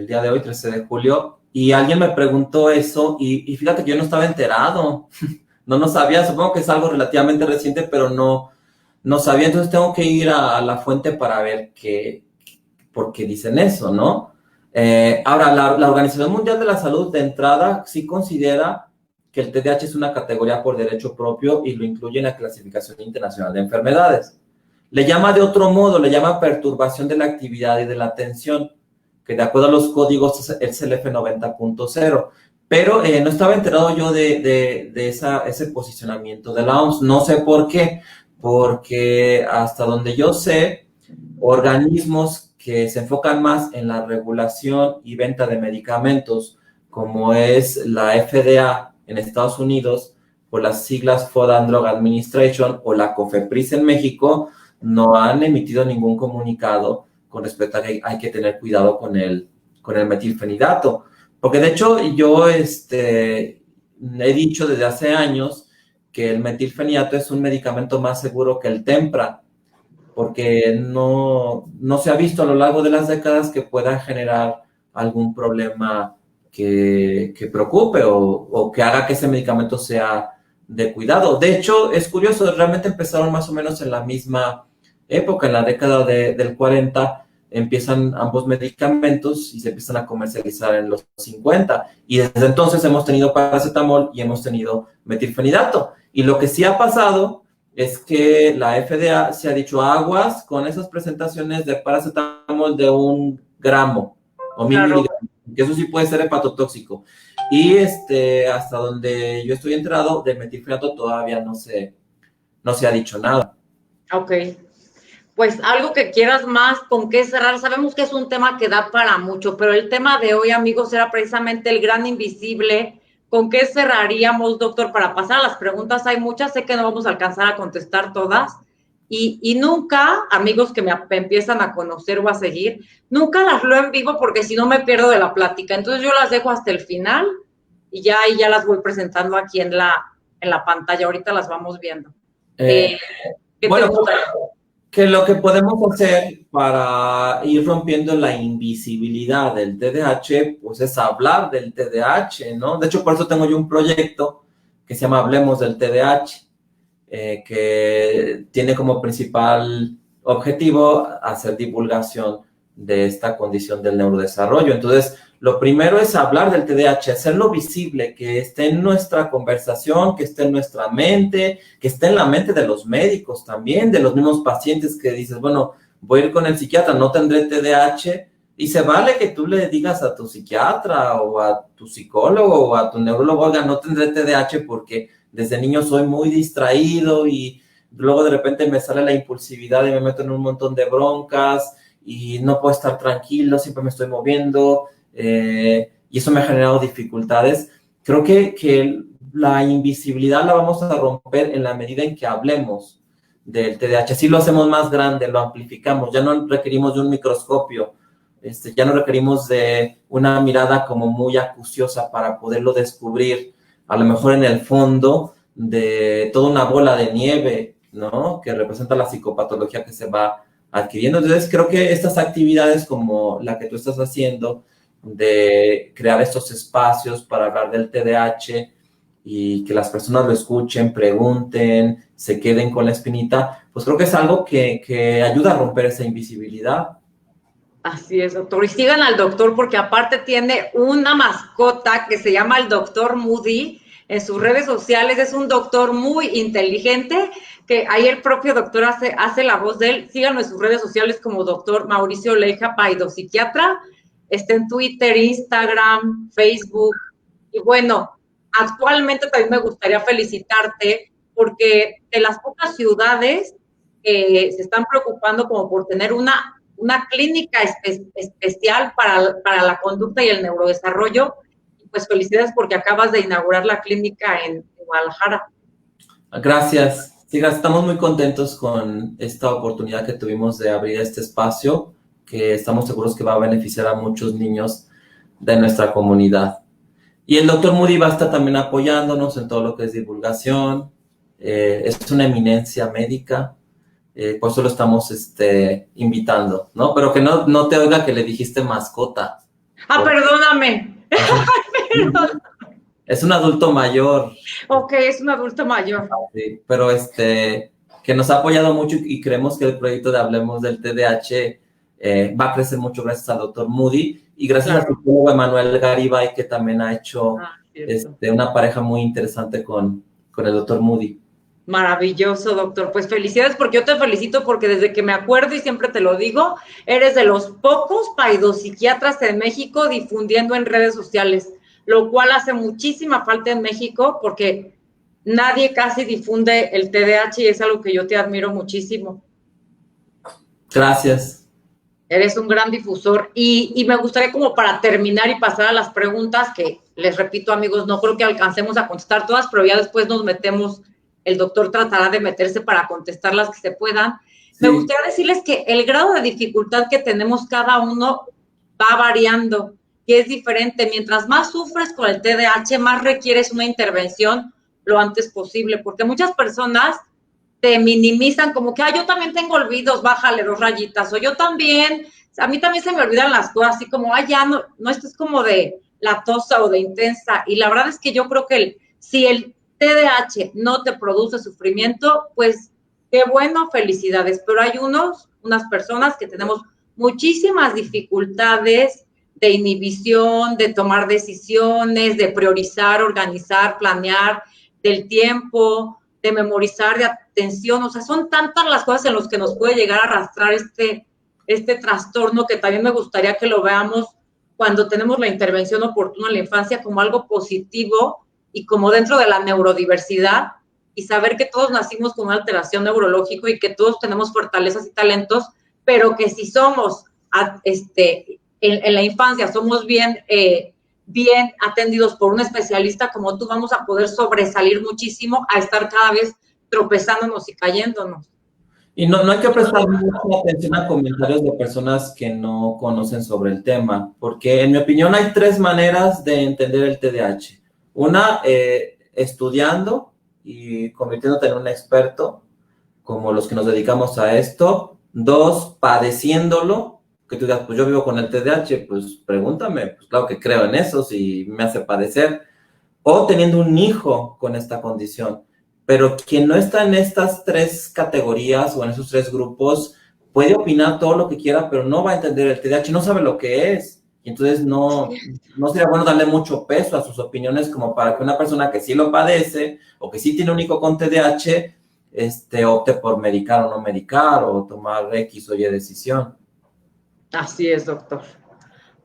día de hoy, 13 de julio, y alguien me preguntó eso, y fíjate que yo no estaba enterado, no sabía, supongo que es algo relativamente reciente, pero no sabía, entonces tengo que ir a la fuente para ver por qué dicen eso, ¿no? Ahora, la Organización Mundial de la Salud de entrada sí considera que el TDAH es una categoría por derecho propio y lo incluye en la Clasificación Internacional de Enfermedades. Le llama de otro modo, le llama perturbación de la actividad y de la atención, que de acuerdo a los códigos es el F90.0. Pero no estaba enterado yo de ese posicionamiento de la OMS. No sé por qué, porque hasta donde yo sé, organismos que se enfocan más en la regulación y venta de medicamentos, como es la FDA en Estados Unidos, por las siglas Food and Drug Administration, o la COFEPRIS en México, no han emitido ningún comunicado con respecto a que hay que tener cuidado con el metilfenidato. Porque de hecho yo he dicho desde hace años que el metilfenidato es un medicamento más seguro que el Tempra, porque no se ha visto a lo largo de las décadas que pueda generar algún problema que preocupe o que haga que ese medicamento sea de cuidado. De hecho, es curioso, realmente empezaron más o menos en la misma época, en la década del 40, empiezan ambos medicamentos y se empiezan a comercializar en los 50. Y desde entonces hemos tenido paracetamol y hemos tenido metilfenidato. Y lo que sí ha pasado es que la FDA se ha dicho aguas con esas presentaciones de paracetamol de 1 gramo o 1000 miligramos, que eso sí puede ser hepatotóxico. Y hasta donde yo estoy enterado, de metilfenidato todavía no se ha dicho nada. Ok. Pues algo que quieras más, con qué cerrar. Sabemos que es un tema que da para mucho, pero el tema de hoy, amigos, era precisamente el gran invisible. ¿Con qué cerraríamos, doctor? Para pasar a las preguntas, hay muchas, sé que no vamos a alcanzar a contestar todas. Y nunca, amigos que me empiezan a conocer o a seguir, nunca las leo en vivo porque si no me pierdo de la plática. Entonces yo las dejo hasta el final y ya las voy presentando aquí en la pantalla. Ahorita las vamos viendo. Bueno, que lo que podemos hacer para ir rompiendo la invisibilidad del TDAH, pues es hablar del TDAH, ¿no? De hecho, por eso tengo yo un proyecto que se llama Hablemos del TDAH, que tiene como principal objetivo hacer divulgación de esta condición del neurodesarrollo. Entonces, lo primero es hablar del TDAH, hacerlo visible, que esté en nuestra conversación, que esté en nuestra mente, que esté en la mente de los médicos también, de los mismos pacientes que dices, bueno, voy a ir con el psiquiatra, no tendré TDAH, y se vale que tú le digas a tu psiquiatra o a tu psicólogo o a tu neurólogo, oiga, no tendré TDAH porque desde niño soy muy distraído y luego de repente me sale la impulsividad y me meto en un montón de broncas y no puedo estar tranquilo, siempre me estoy moviendo, y eso me ha generado dificultades. creo que la invisibilidad la vamos a romper en la medida en que hablemos del TDAH. Así lo hacemos más grande, lo amplificamos, ya no requerimos de un microscopio, ya no requerimos de una mirada como muy acuciosa para poderlo descubrir, a lo mejor en el fondo de toda una bola de nieve, ¿no? Que representa la psicopatología que se va adquiriendo. Entonces, creo que estas actividades como la que tú estás haciendo, de crear estos espacios para hablar del TDAH y que las personas lo escuchen, pregunten, se queden con la espinita, pues creo que es algo que ayuda a romper esa invisibilidad. Así es, doctor. Y sigan al doctor porque aparte tiene una mascota que se llama el doctor Moody en sus redes sociales. Es un doctor muy inteligente que ahí el propio doctor hace la voz de él. Síganlo en sus redes sociales como doctor Mauricio Leija, paidopsiquiatra. Está en Twitter, Instagram, Facebook. Y bueno, actualmente también me gustaría felicitarte porque de las pocas ciudades que se están preocupando como por tener una clínica especial para la conducta y el neurodesarrollo. Y pues felicidades porque acabas de inaugurar la clínica en Guadalajara. Gracias. Sí, estamos muy contentos con esta oportunidad que tuvimos de abrir este espacio, que estamos seguros que va a beneficiar a muchos niños de nuestra comunidad. Y el doctor Moody va a estar también apoyándonos en todo lo que es divulgación. Es una eminencia médica. Por eso lo estamos invitando, ¿no? Pero que no te oiga que le dijiste mascota. Perdóname. Perdón. Es un adulto mayor. Ok, es un adulto mayor. Sí, pero que nos ha apoyado mucho y creemos que el proyecto de Hablemos del TDAH va a crecer mucho gracias al doctor Moody y gracias al psicólogo Emanuel Garibay, que también ha hecho una pareja muy interesante con el doctor Moody. Maravilloso, doctor. Pues felicidades porque yo te felicito porque desde que me acuerdo y siempre te lo digo, eres de los pocos paidopsiquiatras en México difundiendo en redes sociales, lo cual hace muchísima falta en México porque nadie casi difunde el TDAH y es algo que yo te admiro muchísimo. Gracias. Eres un gran difusor y me gustaría como para terminar y pasar a las preguntas que les repito, amigos, no creo que alcancemos a contestar todas, pero ya después nos metemos. El doctor tratará de meterse para contestar las que se puedan. Sí. Me gustaría decirles que el grado de dificultad que tenemos cada uno va variando y es diferente. Mientras más sufres con el TDAH, más requieres una intervención lo antes posible, porque muchas personas te minimizan como que, yo también tengo olvidos, bájale 2 rayitas, o yo también, a mí también se me olvidan las cosas, así como, ya no, esto es como de latosa o de intensa. Y la verdad es que yo creo que si el TDAH no te produce sufrimiento, pues qué bueno, felicidades. Pero hay unas personas que tenemos muchísimas dificultades de inhibición, de tomar decisiones, de priorizar, organizar, planear, del tiempo, de memorizar, de atención. O sea, son tantas las cosas en las que nos puede llegar a arrastrar este trastorno que también me gustaría que lo veamos cuando tenemos la intervención oportuna en la infancia como algo positivo y como dentro de la neurodiversidad y saber que todos nacimos con una alteración neurológica y que todos tenemos fortalezas y talentos, pero que si somos en la infancia somos bien atendidos por un especialista como tú, vamos a poder sobresalir muchísimo a estar cada vez tropezándonos y cayéndonos. Y no hay que prestar mucha atención a comentarios de personas que no conocen sobre el tema, porque en mi opinión hay 3 maneras de entender el TDAH. Una, estudiando y convirtiéndote en un experto, como los que nos dedicamos a esto. 2, padeciéndolo, que tú digas, pues yo vivo con el TDAH, pues pregúntame, pues claro que creo en eso, si me hace padecer. O teniendo un hijo con esta condición. Pero quien no está en estas 3 categorías o en esos 3 grupos puede opinar todo lo que quiera, pero no va a entender el TDAH, no sabe lo que es. Y entonces no sería bueno darle mucho peso a sus opiniones como para que una persona que sí lo padece o que sí tiene un hijo con TDAH opte por medicar o no medicar o tomar X o Y decisión. Así es, doctor.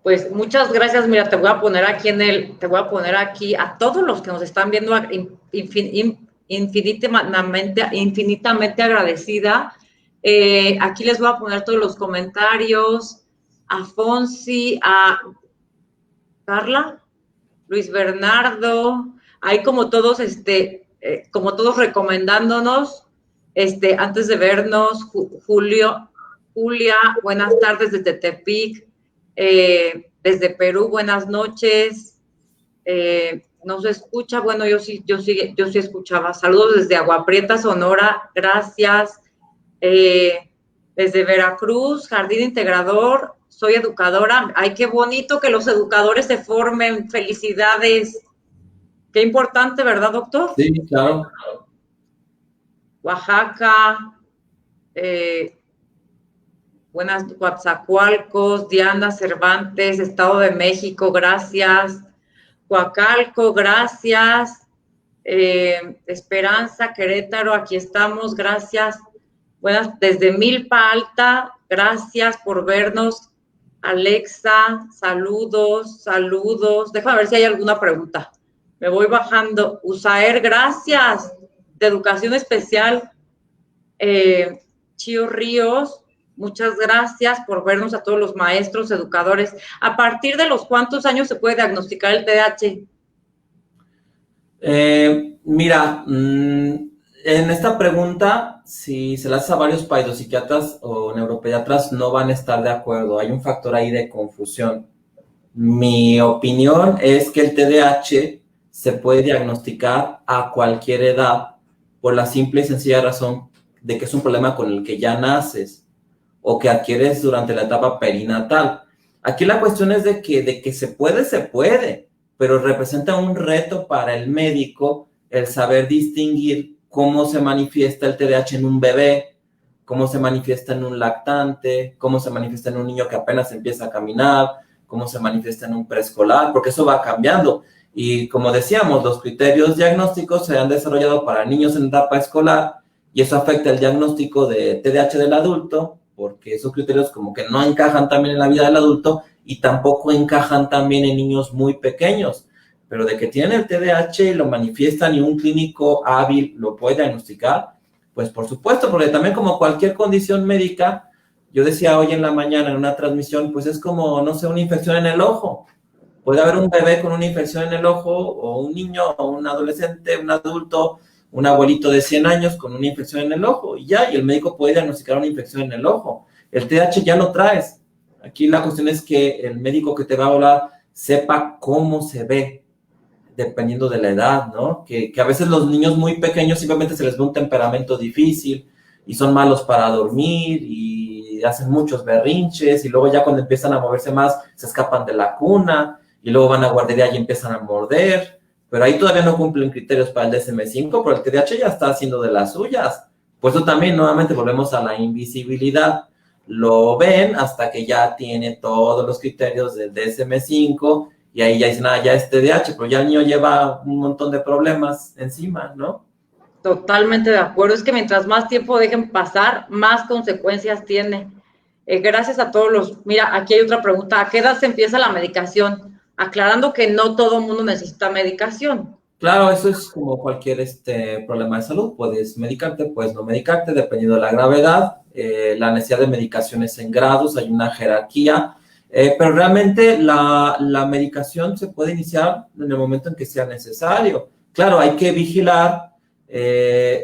Pues muchas gracias. Mira, te voy a poner aquí a todos los que nos están viendo infinitamente agradecida. Aquí les voy a poner todos los comentarios. A Fonsi, a Carla, Luis Bernardo, hay como todos recomendándonos, antes de vernos, Julia, buenas tardes desde Tepic, desde Perú, buenas noches, no se escucha, bueno, yo sí escuchaba, saludos desde Agua Prieta, Sonora, gracias, desde Veracruz, Jardín Integrador, soy educadora, ay, qué bonito que los educadores se formen, felicidades, qué importante, ¿verdad, doctor? Sí, claro. Oaxaca, buenas, Coatzacoalcos, Diana Cervantes, Estado de México, gracias, Coacalco, gracias, Esperanza, Querétaro, aquí estamos, gracias, buenas, desde Milpa Alta, gracias por vernos, Alexa, saludos, déjame ver si hay alguna pregunta, me voy bajando, Usaer, gracias, de Educación Especial, Chío Ríos, muchas gracias por vernos a todos los maestros, educadores. ¿A partir de los cuántos años se puede diagnosticar el TDAH? Mira, en esta pregunta, si se la hace a varios psiquiatras o neuropediatras, no van a estar de acuerdo. Hay un factor ahí de confusión. Mi opinión es que el TDAH se puede diagnosticar a cualquier edad por la simple y sencilla razón de que es un problema con el que ya naces o que adquieres durante la etapa perinatal. Aquí la cuestión es de que se puede, pero representa un reto para el médico el saber distinguir cómo se manifiesta el TDAH en un bebé, cómo se manifiesta en un lactante, cómo se manifiesta en un niño que apenas empieza a caminar, cómo se manifiesta en un preescolar, porque eso va cambiando. Y como decíamos, los criterios diagnósticos se han desarrollado para niños en etapa escolar y eso afecta el diagnóstico de TDAH del adulto, porque esos criterios como que no encajan también en la vida del adulto y tampoco encajan también en niños muy pequeños. Pero de que tienen el TDAH y lo manifiestan y un clínico hábil lo puede diagnosticar, pues por supuesto, porque también como cualquier condición médica, yo decía hoy en la mañana en una transmisión, pues es como, no sé, una infección en el ojo. Puede haber un bebé con una infección en el ojo, o un niño, o un adolescente, un adulto, un abuelito de 100 años con una infección en el ojo, y ya, y el médico puede diagnosticar una infección en el ojo. El TDAH ya lo traes. Aquí la cuestión es que el médico que te va a hablar sepa cómo se ve, dependiendo de la edad, ¿no? Que a veces los niños muy pequeños simplemente se les ve un temperamento difícil y son malos para dormir y hacen muchos berrinches y luego ya cuando empiezan a moverse más se escapan de la cuna y luego van a guardería y empiezan a morder, pero ahí todavía no cumplen criterios para el DSM-5, pero el TDAH ya está haciendo de las suyas. Por eso también nuevamente volvemos a la invisibilidad. Lo ven hasta que ya tiene todos los criterios del DSM-5 y ahí ya dicen, ya es TDAH, pero ya el niño lleva un montón de problemas encima, ¿no? Totalmente de acuerdo. Es que mientras más tiempo dejen pasar, más consecuencias tiene. Gracias a todos los... Mira, aquí hay otra pregunta. ¿A qué edad se empieza la medicación? Aclarando que no todo el mundo necesita medicación. Claro, eso es como cualquier problema de salud. Puedes medicarte, puedes no medicarte, dependiendo de la gravedad. La necesidad de medicaciones en grados, hay una jerarquía. Pero realmente la medicación se puede iniciar en el momento en que sea necesario. Claro, hay que vigilar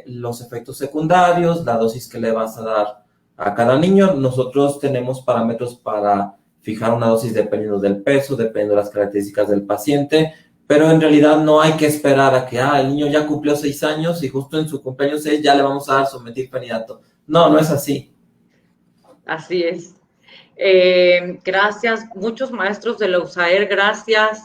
los efectos secundarios, la dosis que le vas a dar a cada niño. Nosotros tenemos parámetros para fijar una dosis dependiendo del peso, dependiendo de las características del paciente, pero en realidad no hay que esperar a que el niño ya cumplió 6 años y justo en su cumpleaños 6 ya le vamos a dar su metilfenidato. No, no es así. Así es. Gracias, muchos maestros de la USAER, gracias.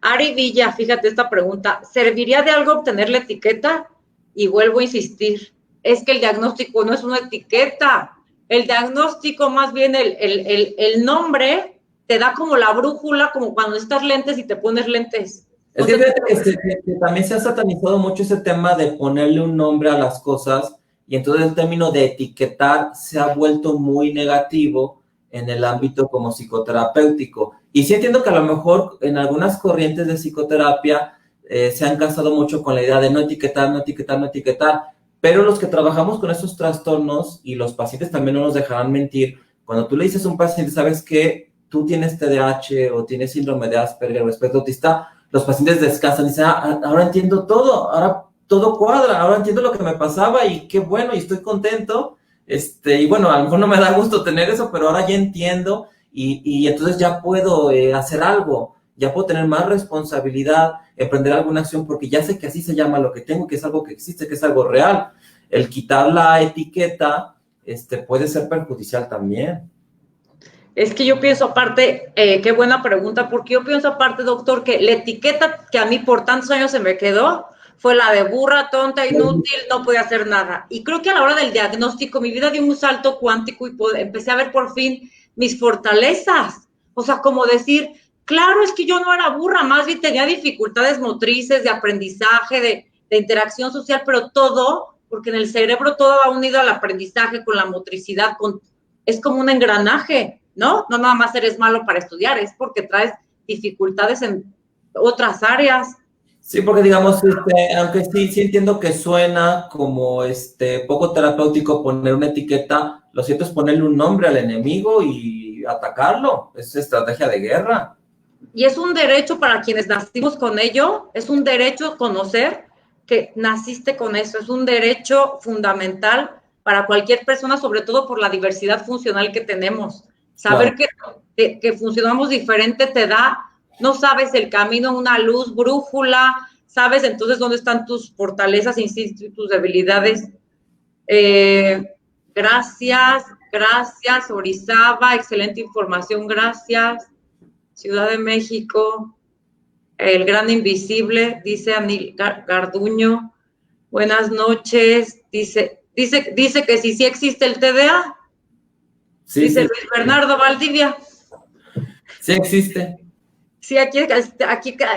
Ari Villa, fíjate esta pregunta, ¿serviría de algo obtener la etiqueta? Y vuelvo a insistir, es que el diagnóstico no es una etiqueta, el diagnóstico más bien el nombre te da como la brújula, como cuando estás lentes y te pones lentes. Es que también se ha satanizado mucho ese tema de ponerle un nombre a las cosas y entonces el término de etiquetar se ha vuelto muy negativo en el ámbito como psicoterapéutico. Y sí entiendo que a lo mejor en algunas corrientes de psicoterapia se han casado mucho con la idea de no etiquetar, pero los que trabajamos con esos trastornos y los pacientes también no nos dejarán mentir, cuando tú le dices a un paciente, ¿sabes qué? Tú tienes TDAH o tienes síndrome de Asperger o espectro autista, los pacientes descansan y dicen, ahora entiendo todo, ahora todo cuadra, ahora entiendo lo que me pasaba y qué bueno, y estoy contento. Y bueno, a lo mejor no me da gusto tener eso, pero ahora ya entiendo y entonces ya puedo hacer algo, ya puedo tener más responsabilidad, emprender alguna acción, porque ya sé que así se llama lo que tengo, que es algo que existe, que es algo real. El quitar la etiqueta puede ser perjudicial también. Es que yo pienso aparte, qué buena pregunta, porque yo pienso aparte, doctor, que la etiqueta que a mí por tantos años se me quedó fue la de burra, tonta, inútil, no podía hacer nada. Y creo que a la hora del diagnóstico mi vida dio un salto cuántico y empecé a ver por fin mis fortalezas. O sea, como decir, claro, es que yo no era burra, más bien tenía dificultades motrices, de aprendizaje, de interacción social, pero todo, porque en el cerebro todo va unido al aprendizaje, con la motricidad, es como un engranaje. ¿No? No nada más eres malo para estudiar, es porque traes dificultades en otras áreas. Sí, porque digamos, aunque sí entiendo que suena como poco terapéutico poner una etiqueta, lo cierto es ponerle un nombre al enemigo y atacarlo. Es estrategia de guerra. Y es un derecho para quienes nacimos con ello, es un derecho conocer que naciste con eso, es un derecho fundamental para cualquier persona, sobre todo por la diversidad funcional que tenemos. Saber Claro. que funcionamos diferente te da, no sabes el camino, una luz, brújula, sabes entonces dónde están tus fortalezas, insisto, y tus debilidades. Gracias, Orizaba, excelente información, gracias. Ciudad de México, el gran invisible, dice Anil Garduño. Buenas noches, dice que sí existe el TDA. Sí, Dice sí. Luis Bernardo Valdivia. Sí existe. Sí, aquí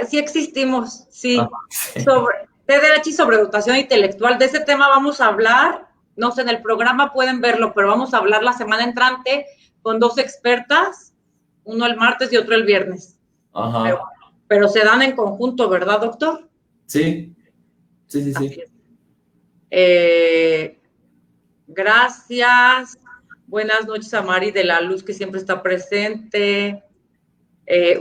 sí existimos, sí. Sí. Sobre TDAH y sobredotación intelectual, de ese tema vamos a hablar, no sé, en el programa pueden verlo, pero vamos a hablar la semana entrante con 2 expertas, uno el martes y otro el viernes. Ajá. Pero se dan en conjunto, ¿verdad, doctor? Sí. Sí. Gracias. Buenas noches a Mari de la Luz, que siempre está presente.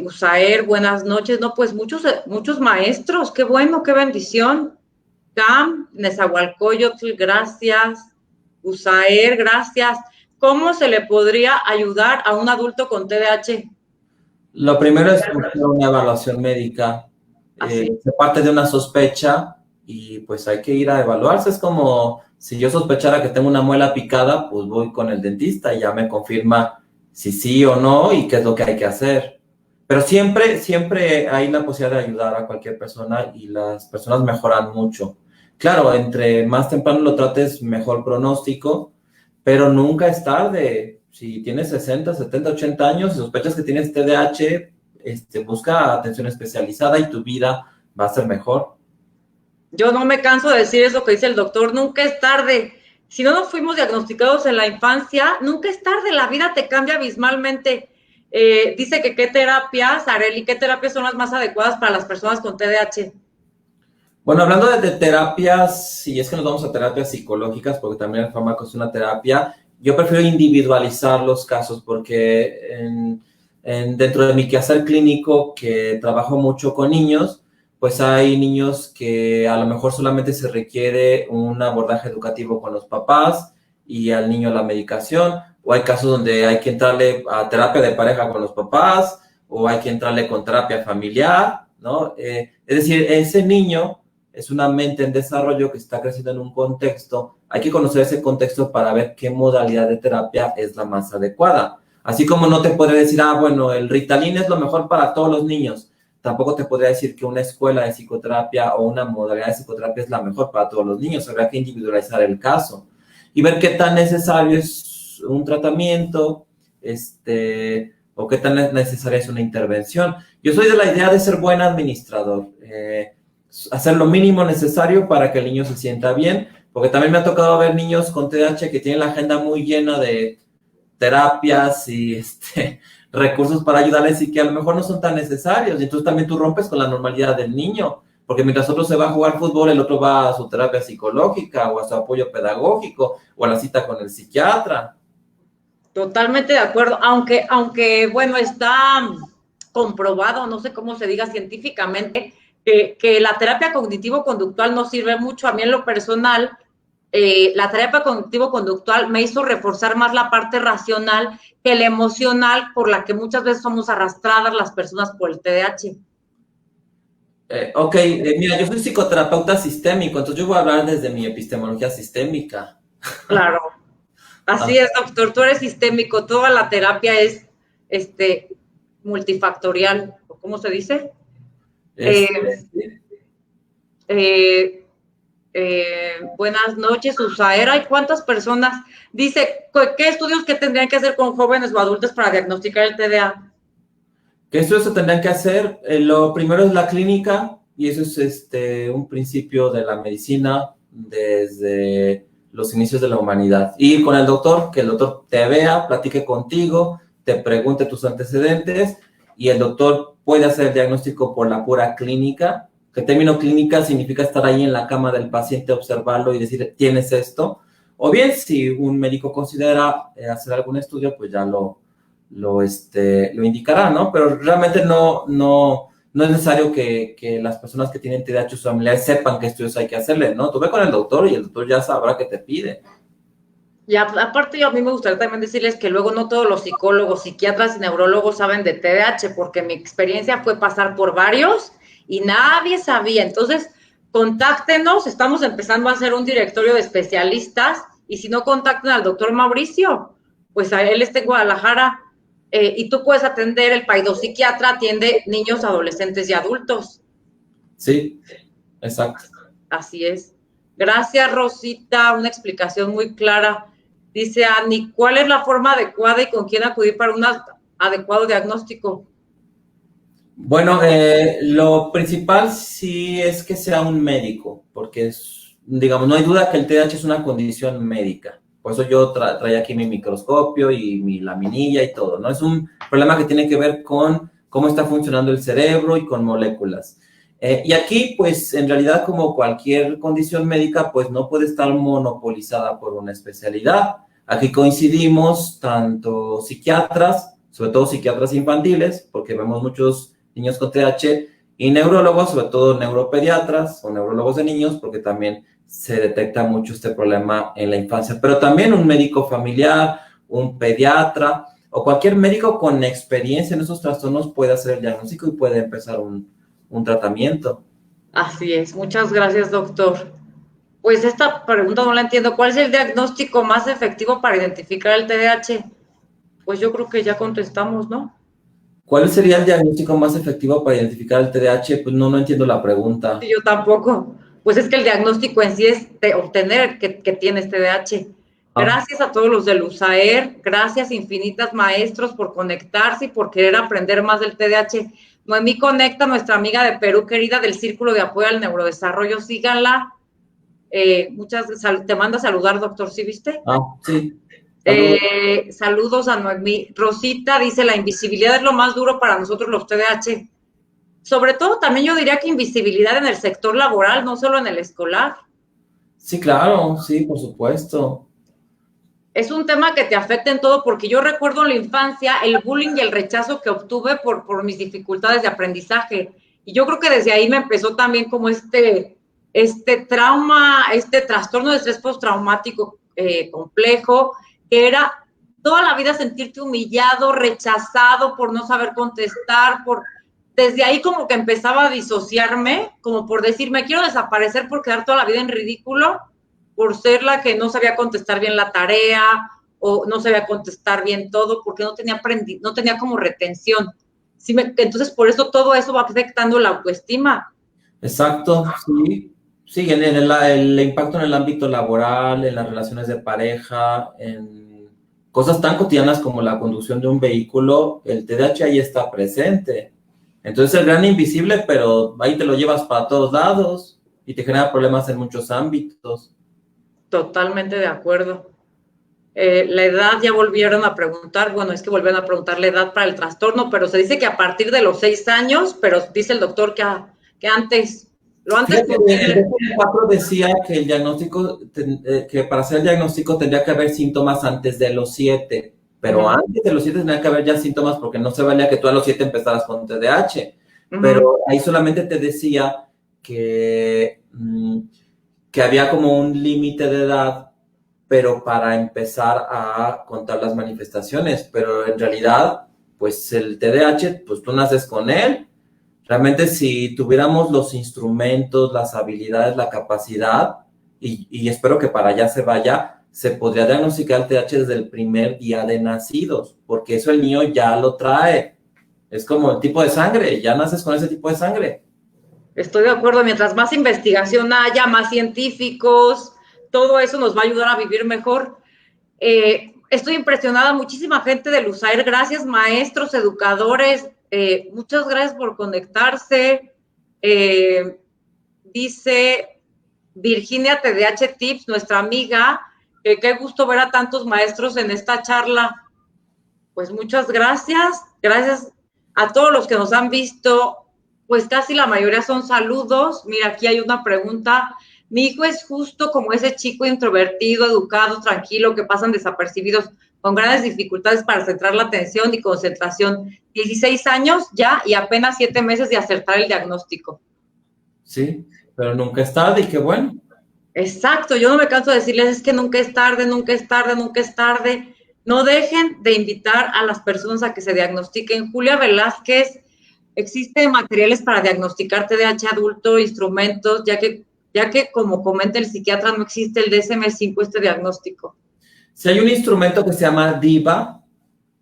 Usaer, buenas noches. No, pues muchos maestros. Qué bueno, qué bendición. Cam, Nezahualcóyotl, gracias. Usaer, gracias. ¿Cómo se le podría ayudar a un adulto con TDAH? Lo primero es buscar una evaluación médica. Se parte de una sospecha y pues hay que ir a evaluarse. Es como si yo sospechara que tengo una muela picada, pues voy con el dentista y ya me confirma si sí o no y qué es lo que hay que hacer. Pero siempre hay la posibilidad de ayudar a cualquier persona y las personas mejoran mucho. Claro, entre más temprano lo trates, mejor pronóstico, pero nunca es tarde. Si tienes 60, 70, 80 años y sospechas que tienes TDAH, busca atención especializada y tu vida va a ser mejor. Yo no me canso de decir eso que dice el doctor, nunca es tarde. Si no nos fuimos diagnosticados en la infancia, nunca es tarde, la vida te cambia abismalmente. Dice que qué terapias, Areli, qué terapias son las más adecuadas para las personas con TDAH. Bueno, hablando de terapias, si es que nos vamos a terapias psicológicas, porque también el fármaco es una terapia, yo prefiero individualizar los casos porque dentro de mi quehacer clínico, que trabajo mucho con niños, pues hay niños que a lo mejor solamente se requiere un abordaje educativo con los papás y al niño la medicación, o hay casos donde hay que entrarle a terapia de pareja con los papás, o hay que entrarle con terapia familiar, ¿no? Es decir, ese niño es una mente en desarrollo que está creciendo en un contexto. Hay que conocer ese contexto para ver qué modalidad de terapia es la más adecuada. Así como no te podría decir, bueno, el Ritalin es lo mejor para todos los niños. Tampoco te podría decir que una escuela de psicoterapia o una modalidad de psicoterapia es la mejor para todos los niños. Habrá que individualizar el caso y ver qué tan necesario es un tratamiento, o qué tan necesaria es una intervención. Yo soy de la idea de ser buen administrador. Hacer lo mínimo necesario para que el niño se sienta bien, porque también me ha tocado ver niños con TDAH que tienen la agenda muy llena de terapias y recursos para ayudarles y que a lo mejor no son tan necesarios, y entonces también tú rompes con la normalidad del niño, porque mientras otro se va a jugar fútbol, el otro va a su terapia psicológica o a su apoyo pedagógico o a la cita con el psiquiatra. Totalmente de acuerdo, aunque bueno, está comprobado, no sé cómo se diga científicamente, que la terapia cognitivo-conductual no sirve mucho. A mí en lo personal, la terapia cognitivo-conductual me hizo reforzar más la parte racional que la emocional, por la que muchas veces somos arrastradas las personas por el TDAH. Ok, mira, yo soy psicoterapeuta sistémico, entonces yo voy a hablar desde mi epistemología sistémica. Claro, así es, doctor, tú eres sistémico, toda la terapia es multifactorial, ¿cómo se dice? Eh, eh, buenas noches, Usaera. ¿Y cuántas personas? Dice, ¿qué estudios que tendrían que hacer con jóvenes o adultos para diagnosticar el TDA? ¿Qué estudios se tendrían que hacer? Lo primero es la clínica, y eso es un principio de la medicina desde los inicios de la humanidad. Ir con el doctor, que el doctor te vea, platique contigo, te pregunte tus antecedentes, y el doctor puede hacer el diagnóstico por la pura clínica. Que el término clínica significa estar ahí en la cama del paciente, observarlo y decir, tienes esto. O bien, si un médico considera hacer algún estudio, pues ya lo indicará, ¿no? Pero realmente no es necesario que las personas que tienen TDAH sus familiares sepan qué estudios hay que hacerle, ¿no? Tú ve con el doctor y el doctor ya sabrá qué te pide. Y aparte, a mí me gustaría también decirles que luego no todos los psicólogos, psiquiatras y neurólogos saben de TDAH, porque mi experiencia fue pasar por varios y nadie sabía. Entonces, contáctenos, estamos empezando a hacer un directorio de especialistas, y si no, contacten al doctor Mauricio, pues a él está en Guadalajara, y tú puedes atender, el paidopsiquiatra atiende niños, adolescentes y adultos. Sí, exacto. Así es. Gracias, Rosita, una explicación muy clara. Dice Ani, ¿cuál es la forma adecuada y con quién acudir para un adecuado diagnóstico? Bueno, lo principal sí es que sea un médico, porque digamos, no hay duda que el TDAH es una condición médica. Por eso yo traía aquí mi microscopio y mi laminilla y todo, ¿no? Es un problema que tiene que ver con cómo está funcionando el cerebro y con moléculas. Y aquí, pues, en realidad, como cualquier condición médica, pues no puede estar monopolizada por una especialidad. Aquí coincidimos tanto psiquiatras, sobre todo psiquiatras infantiles, porque vemos muchos niños con TDAH, y neurólogos, sobre todo neuropediatras o neurólogos de niños, porque también se detecta mucho este problema en la infancia. Pero también un médico familiar, un pediatra o cualquier médico con experiencia en esos trastornos puede hacer el diagnóstico y puede empezar un tratamiento. Así es. Muchas gracias, doctor. Pues esta pregunta no la entiendo. ¿Cuál es el diagnóstico más efectivo para identificar el TDAH? Pues yo creo que ya contestamos, ¿no? ¿Cuál sería el diagnóstico más efectivo para identificar el TDAH? Pues no entiendo la pregunta. Sí, yo tampoco. Pues es que el diagnóstico en sí es obtener que tienes TDAH. Gracias a todos los del USAER, gracias infinitas, maestros, por conectarse y por querer aprender más del TDAH. Noemí Conecta, nuestra amiga de Perú querida del Círculo de Apoyo al Neurodesarrollo, síganla. Te manda a saludar, doctor, ¿sí viste? Sí. Saludos a Noemí. Rosita dice, la invisibilidad es lo más duro para nosotros los TDAH. Sobre todo, también yo diría que invisibilidad en el sector laboral, no solo en el escolar. Sí, claro, sí, por supuesto. Es un tema que te afecta en todo, porque yo recuerdo en la infancia el bullying y el rechazo que obtuve por mis dificultades de aprendizaje. Y yo creo que desde ahí me empezó también como este trauma, este trastorno de estrés postraumático complejo, que era toda la vida sentirte humillado, rechazado por no saber contestar, desde ahí como que empezaba a disociarme, como por decir, me quiero desaparecer por quedar toda la vida en ridículo, por ser la que no sabía contestar bien la tarea o no sabía contestar bien todo, porque no tenía como retención. Entonces, por eso todo eso va afectando la autoestima. Exacto, sí. Sí, en el impacto en el ámbito laboral, en las relaciones de pareja, en cosas tan cotidianas como la conducción de un vehículo, el TDAH ahí está presente. Entonces el gran invisible, pero ahí te lo llevas para todos lados y te genera problemas en muchos ámbitos. Totalmente de acuerdo. La edad ya volvieron a preguntar, bueno, es que volvieron a preguntar la edad para el trastorno, pero se dice que a partir de los 6 años, pero dice el doctor que antes, lo antes posible. El 4 decía que el diagnóstico, que para hacer el diagnóstico tendría que haber síntomas antes de los 7. pero antes de los 7 tenía que haber ya síntomas porque no se valía que tú a los 7 empezaras con TDAH. Pero ahí solamente te decía que había como un límite de edad, pero para empezar a contar las manifestaciones. Pero en realidad, pues el TDAH, pues tú naces con él. Realmente si tuviéramos los instrumentos, las habilidades, la capacidad, y espero que para allá se vaya, se podría diagnosticar el TDAH desde el primer día de nacidos, porque eso el niño ya lo trae. Es como el tipo de sangre, ya naces con ese tipo de sangre. Estoy de acuerdo, mientras más investigación haya, más científicos, todo eso nos va a ayudar a vivir mejor. Estoy impresionada, muchísima gente del USAIR, gracias maestros, educadores, muchas gracias por conectarse. Dice Virginia TDH Tips, nuestra amiga, qué gusto ver a tantos maestros en esta charla. Pues muchas gracias, gracias a todos los que nos han visto, pues casi la mayoría son saludos. Mira, aquí hay una pregunta. Mi hijo es justo como ese chico introvertido, educado, tranquilo, que pasan desapercibidos, con grandes dificultades para centrar la atención y concentración. 16 años ya y apenas 7 meses de acertar el diagnóstico. Sí, pero nunca es tarde y qué bueno. Exacto, yo no me canso de decirles, es que nunca es tarde, nunca es tarde, nunca es tarde. No dejen de invitar a las personas a que se diagnostiquen. Julia Velázquez, existen materiales para diagnosticar TDAH adulto, instrumentos, ya que como comenta el psiquiatra, no existe el DSM-5, este diagnóstico. Si hay un instrumento que se llama DIVA,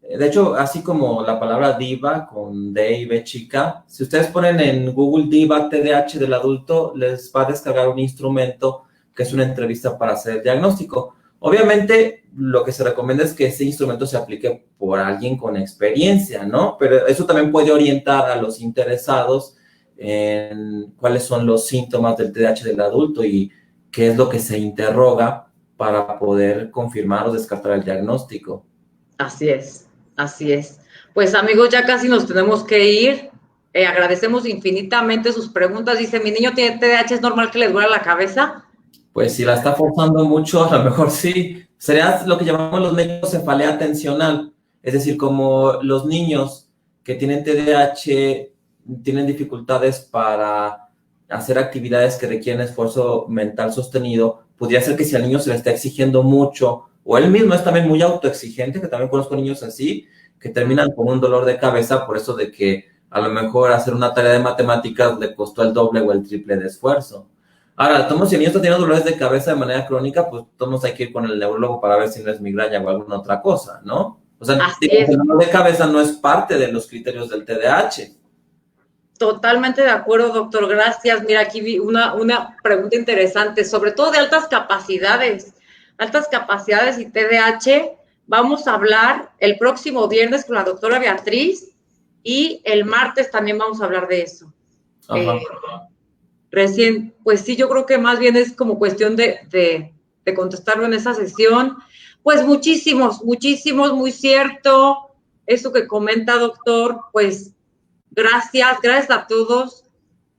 de hecho, así como la palabra DIVA con D y B chica, si ustedes ponen en Google DIVA TDAH del adulto, les va a descargar un instrumento que es una entrevista para hacer el diagnóstico. Obviamente, lo que se recomienda es que ese instrumento se aplique por alguien con experiencia, ¿no? Pero eso también puede orientar a los interesados en cuáles son los síntomas del TDAH del adulto y qué es lo que se interroga para poder confirmar o descartar el diagnóstico. Así es, así es. Pues amigos, ya casi nos tenemos que ir. Agradecemos infinitamente sus preguntas. Dice, mi niño tiene TDAH, ¿es normal que le duela la cabeza? Pues si la está forzando mucho, a lo mejor sí. Sería lo que llamamos los médicos cefalea atencional. Es decir, como los niños que tienen TDAH tienen dificultades para hacer actividades que requieren esfuerzo mental sostenido, podría ser que si al niño se le está exigiendo mucho, o él mismo es también muy autoexigente, que también conozco niños así, que terminan con un dolor de cabeza por eso de que a lo mejor hacer una tarea de matemáticas le costó el doble o el triple de esfuerzo. Ahora, si el niño está teniendo dolores de cabeza de manera crónica, pues todos hay que ir con el neurólogo para ver si no es migraña o alguna otra cosa, ¿no? O sea, el dolor de cabeza no es parte de los criterios del TDAH. Totalmente de acuerdo, doctor. Gracias. Mira, aquí vi una pregunta interesante, sobre todo de altas capacidades. Altas capacidades y TDAH. Vamos a hablar el próximo viernes con la doctora Beatriz y el martes también vamos a hablar de eso. Recién, pues sí, yo creo que más bien es como cuestión de contestarlo en esa sesión. Pues muchísimos, muy cierto. Eso que comenta, doctor, pues gracias a todos.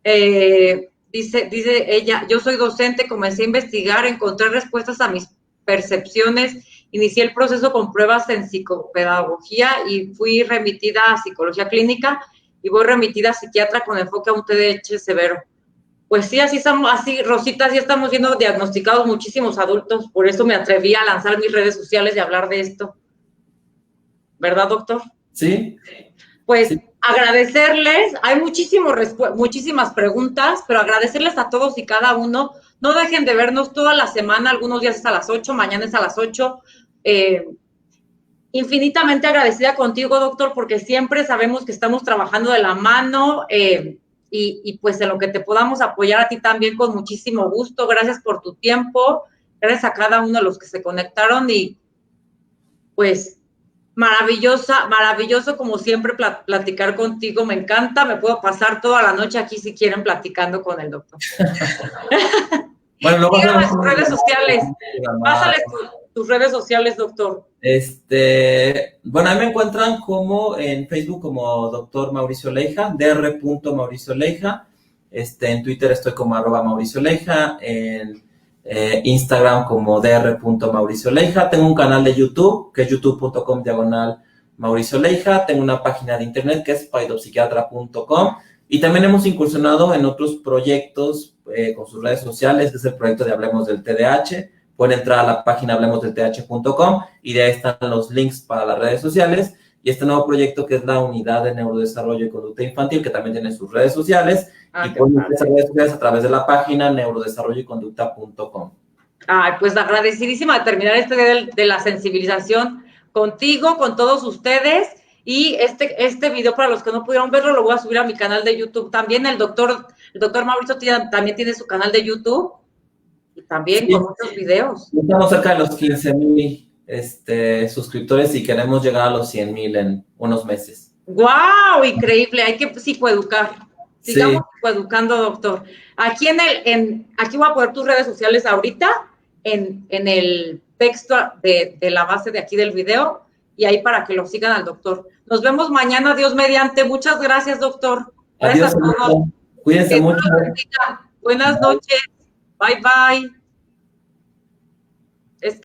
Dice ella, yo soy docente, comencé a investigar, encontré respuestas a mis percepciones, inicié el proceso con pruebas en psicopedagogía y fui remitida a psicología clínica y voy remitida a psiquiatra con enfoque a un TDAH severo. Pues sí, así Rosita, sí estamos viendo diagnosticados muchísimos adultos, por eso me atreví a lanzar mis redes sociales y hablar de esto. ¿Verdad, doctor? Sí. Pues sí. Agradecerles, hay muchísimas preguntas, pero agradecerles a todos y cada uno. No dejen de vernos toda la semana, algunos días es a las 8, mañana es a las 8. Infinitamente agradecida contigo, doctor, porque siempre sabemos que estamos trabajando de la mano y pues en lo que te podamos apoyar a ti también con muchísimo gusto. Gracias por tu tiempo, gracias a cada uno de los que se conectaron y pues maravilloso como siempre platicar contigo, me encanta, me puedo pasar toda la noche aquí si quieren platicando con el doctor. Bueno, luego síganme sus redes sociales, pásale tus redes sociales, doctor. Bueno, ahí me encuentran como en Facebook como Dr. Mauricio Leija, Dr. Mauricio Leija. En Twitter estoy como @Mauricio Leija, en Instagram como dr.mauricioleija. Tengo un canal de YouTube, que es youtube.com/Mauricio Leija. Tengo una página de internet que es paidopsiquiatra.com. Y también hemos incursionado en otros proyectos con sus redes sociales, que es el proyecto de Hablemos del TDAH. Pueden entrar a la página hablemosdelth.com y de ahí están los links para las redes sociales. Y este nuevo proyecto que es la Unidad de Neurodesarrollo y Conducta Infantil, que también tiene sus redes sociales. Y pueden ver esas redes sociales a través de la página neurodesarrolloyconducta.com. Ay, pues agradecidísima de terminar este día de la sensibilización contigo, con todos ustedes. Y este video, para los que no pudieron verlo, lo voy a subir a mi canal de YouTube también. El doctor Mauricio también tiene su canal de YouTube y también sí, con muchos videos. Estamos cerca de los 15,000 suscriptores y queremos llegar a los 100,000 en unos meses. ¡Guau! Increíble. Hay que psicoeducar. Sigamos psicoeducando, doctor. Aquí aquí voy a poner tus redes sociales ahorita en el texto de la base de aquí del video y ahí para que lo sigan al doctor. Nos vemos mañana, Dios mediante. Muchas gracias, doctor. Gracias Adiós, a todos. Cuídense mucho. Buenas noches. Bye, bye.